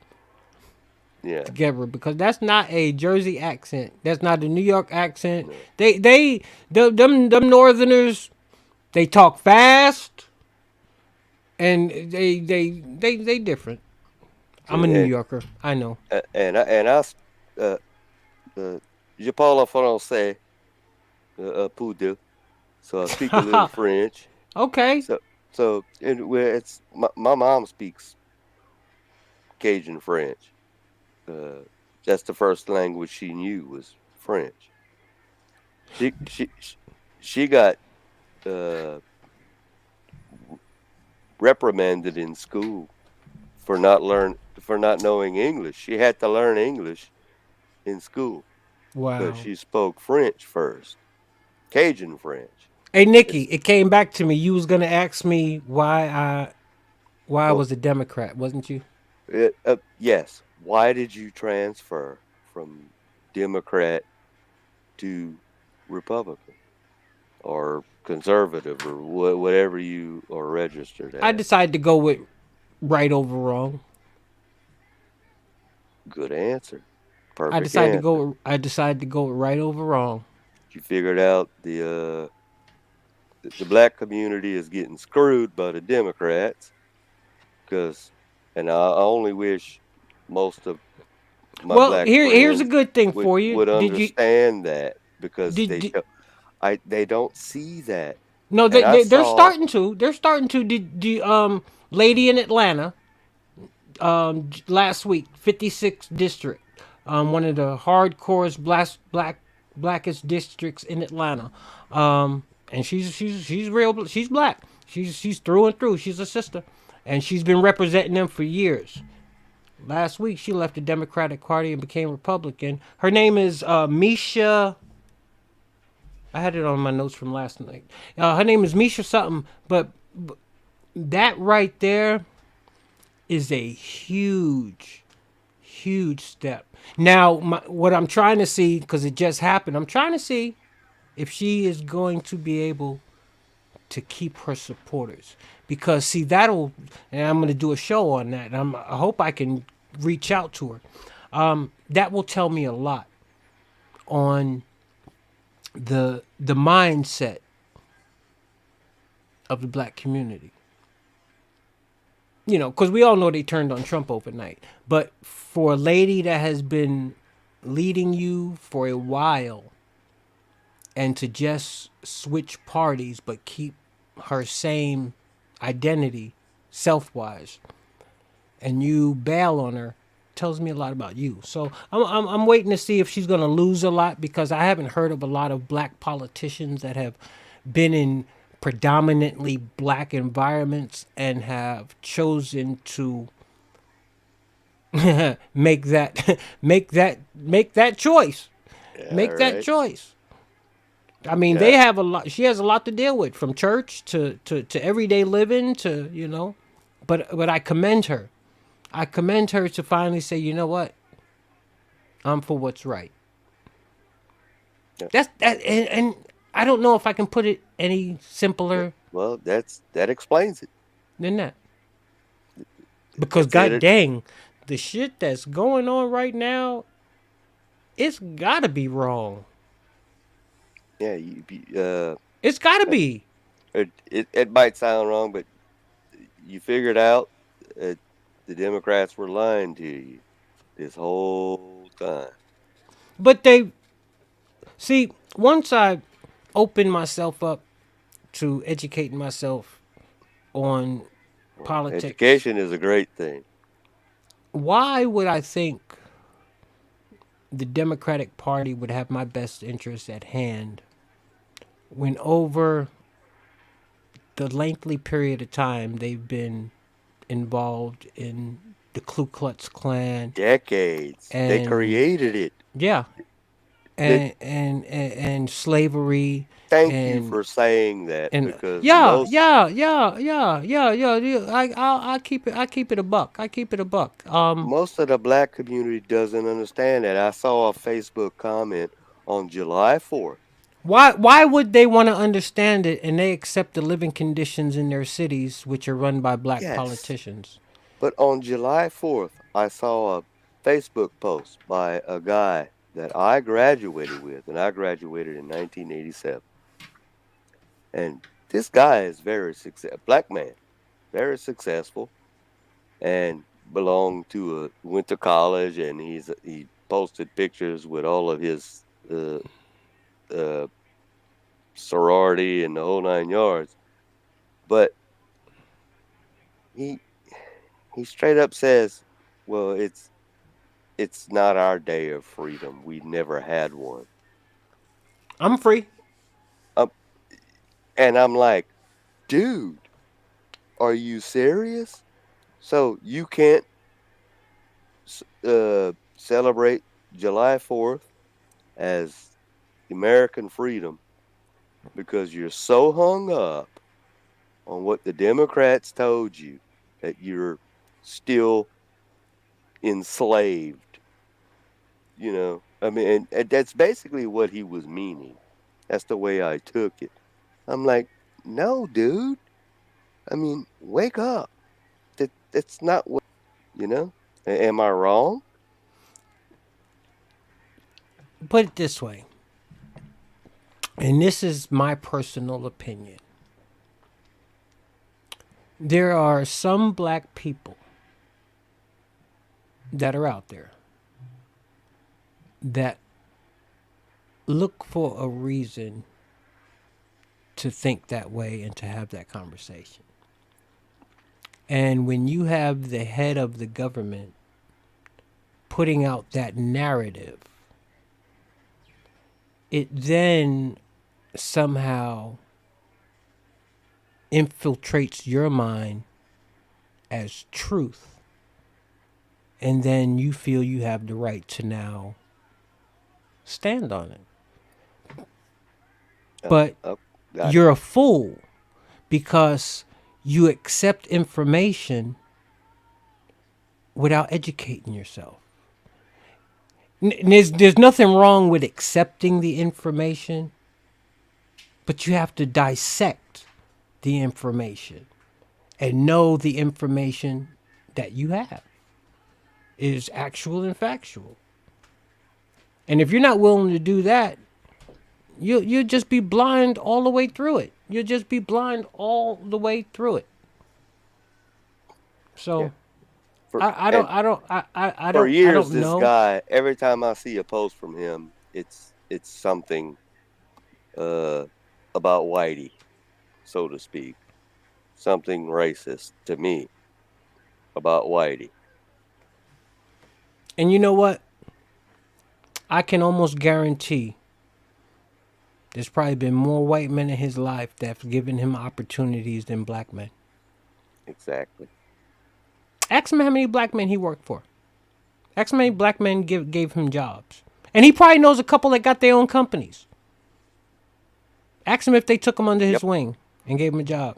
together because that's not a Jersey accent. That's not a New York accent. No. Them Northerners, they talk fast, and they different. I'm a New Yorker. I know. Je parle français, poudre. So I speak a little French. Okay. So it's my mom speaks Cajun French. That's the first language she knew was French. She got reprimanded in school for not knowing English. She had to learn English in school. Wow. But she spoke French first, Cajun French. Hey Nikki, it came back to me. You was gonna ask me why I Well, was a Democrat, wasn't you? yes. Why did you transfer from Democrat to Republican or conservative or whatever you are registered I as? decided to go with right over wrong. Good answer. Perfect answer. I decided to go with right over wrong. You figured out the black community is getting screwed by the Democrats because, and I only wish most of my Well, black here's a friends good thing would for you. would understand that because Did they don't see that. no, And I they're saw, starting to. They're starting to. Did lady in Atlanta last week, 56th district, one of the hardcore blackest districts in Atlanta, and she's real. She's black. She's through and through. She's a sister, and she's been representing them for years. Last week, she left the Democratic Party and became Republican. Her name is Misha. I had it on my notes from last night. Her name is Misha something, but that right there is a huge, huge step. Now, what I'm trying to see, because it just happened, I'm trying to see if she is going to be able to keep her supporters. Because, see, that'll, and I'm going to do a show on that. I hope I can reach out to her. That will tell me a lot on the mindset of the black community. You know, because we all know they turned on Trump overnight. But for a lady that has been leading you for a while and to just switch parties but keep her same identity self-wise and you bail on her, tells me a lot about you. So I'm waiting to see if she's going to lose a lot, because I haven't heard of a lot of black politicians that have been in predominantly black environments and have chosen to make that choice. yeah, Make that right. choice. I mean, they Yeah, have a lot. She has a lot to deal with, from church to everyday living to, but I commend her. I commend her to finally say, you know what, I'm for what's right. yeah. That's that, and I don't know if I can put it any simpler Well, that explains it. than that. Because That's it. god dang, the shit that's going on right now, it's gotta be wrong. Yeah, It's gotta be. it might sound wrong, but you figured out that the Democrats were lying to you this whole time. But they see, once I open myself up to educating myself on politics, Education is a great thing. why would I think the Democratic Party would have my best interests at hand when over the lengthy period of time they've been involved in the Ku Klux Klan? Decades. They And created it. yeah, They, and slavery. thank you And for saying that and because yeah, yeah, yeah, yeah, yeah, yeah. I keep it a buck. I keep it a buck. most of the black community doesn't understand that. I saw a Facebook comment on July 4th. Why would they want to understand it and they accept the living conditions in their cities, which are run by black Yes. politicians? But on July 4th, I saw a Facebook post by a guy that I graduated with, and I graduated in 1987. And this guy is very successful, black man, very successful, and went to college, and he posted pictures with all of his uh, sorority and the whole 9 yards. But he straight up says, "Well, it's not our day of freedom. We never had one." I'm free. And I'm like, dude, are you serious? So you can't celebrate July 4th as American freedom, because you're so hung up on what the Democrats told you that you're still enslaved. You know, I mean, and that's basically what he was meaning. That's the way I took it. I'm like, no, dude. I mean, wake up. That's not what, you know? Am I wrong? Put it this way, and this is my personal opinion. There are some black people that are out there that look for a reason to think that way and to have that conversation. And when you have the head of the government putting out that narrative, it then somehow infiltrates your mind as truth. And then you feel you have the right to now stand on it. But you're a fool because you accept information without educating yourself. There's nothing wrong with accepting the information, but you have to dissect the information and know the information that you have is actual and factual. And if you're not willing to do that, you'll just be blind all the way through it. You'll just be blind all the way through it. So I don't For years, know. this guy, every time I see a post from him, it's something about Whitey, so to speak. Something racist to me about Whitey. And you know what? I can almost guarantee there's probably been more white men in his life that have given him opportunities than black men. Exactly. Ask him how many black men he worked for. Ask him how many black men gave him jobs. And he probably knows a couple that got their own companies. Ask him if they took him under his wing and gave him a job.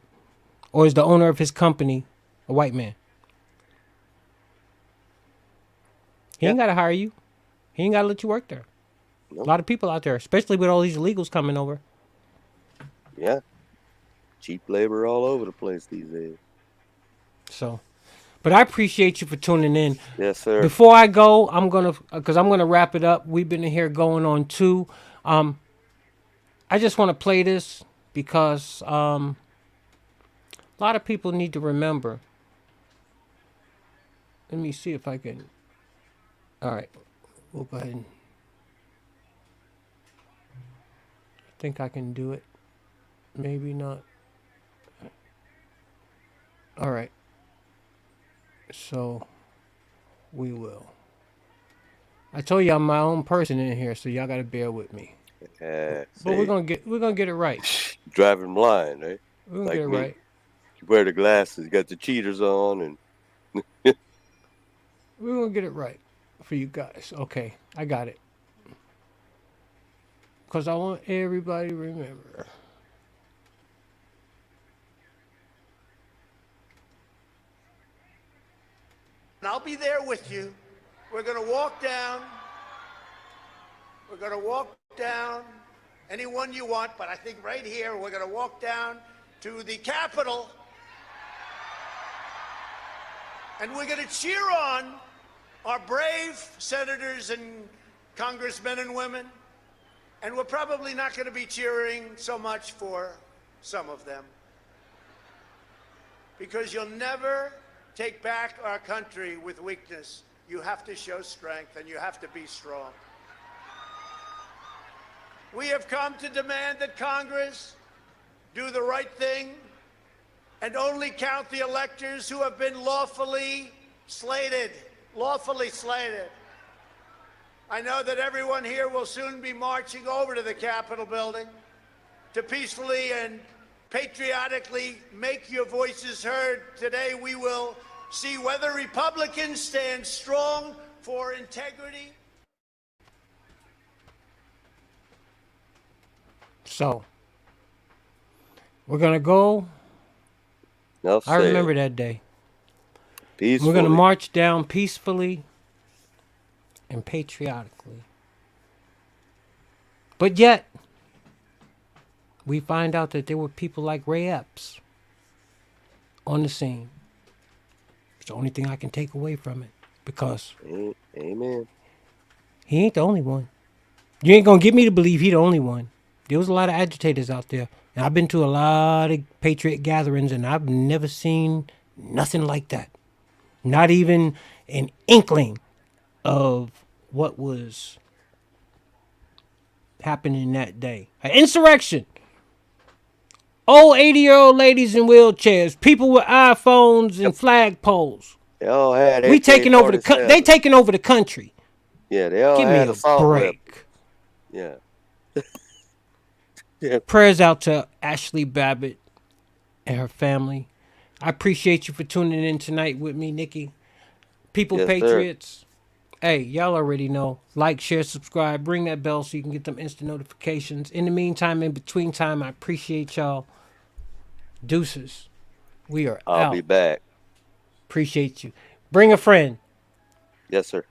Or is the owner of his company a white man? He ain't got to hire you. He ain't got to let you work there. Nope. A lot of people out there, especially with all these illegals coming over. Yeah. Cheap labor all over the place these days. So, but I appreciate you for tuning in. Yes, sir. Before I go, I'm going to wrap it up. We've been in here going on 2. I just want to play this because a lot of people need to remember. Let me see if I can. All right. We'll go ahead and. I think I can do it. Maybe not. All right. So we will. I told you I'm my own person in here, so y'all gotta bear with me. But we're gonna get it right. Driving blind, eh? We're gonna get it right. You wear the glasses, got the cheaters on, and we're gonna get it right for you guys. Okay, I got it. Because I want everybody to remember. And I'll be there with you. We're going to walk down. We're going to walk down anyone you want, but I think right here we're going to walk down to the Capitol. And we're going to cheer on our brave senators and congressmen and women. And we're probably not going to be cheering so much for some of them. Because you'll never take back our country with weakness. You have to show strength, and you have to be strong. We have come to demand that Congress do the right thing and only count the electors who have been lawfully slated. Lawfully slated. I know that everyone here will soon be marching over to the Capitol building to peacefully and patriotically make your voices heard. Today we will see whether Republicans stand strong for integrity. So, We're going to go. Enough I said. remember that day. Peacefully. We're going to march down peacefully and patriotically. But yet, we find out that there were people like Ray Epps on the scene. It's the only thing I can take away from it. Because Amen. he ain't the only one. You ain't going to get me to believe he the only one. There was a lot of agitators out there. And I've been to a lot of patriot gatherings, and I've never seen nothing like that. Not even an inkling of what was happening that day. An insurrection. Old 80-year-old ladies in wheelchairs. People with iPhones and flagpoles. They all had We taking over the they taking over the country. Yeah, they all Give me had a assault break. weapons. Yeah. Prayers out to Ashley Babbitt and her family. I appreciate you for tuning in tonight with me, Nikki. People, Yes, patriots. Hey, y'all already know. Like, share, subscribe. Ring that bell so you can get them instant notifications. In the meantime, in between time, I appreciate y'all. Deuces. We are out. I'll be back. Appreciate you. Bring a friend. Yes, sir.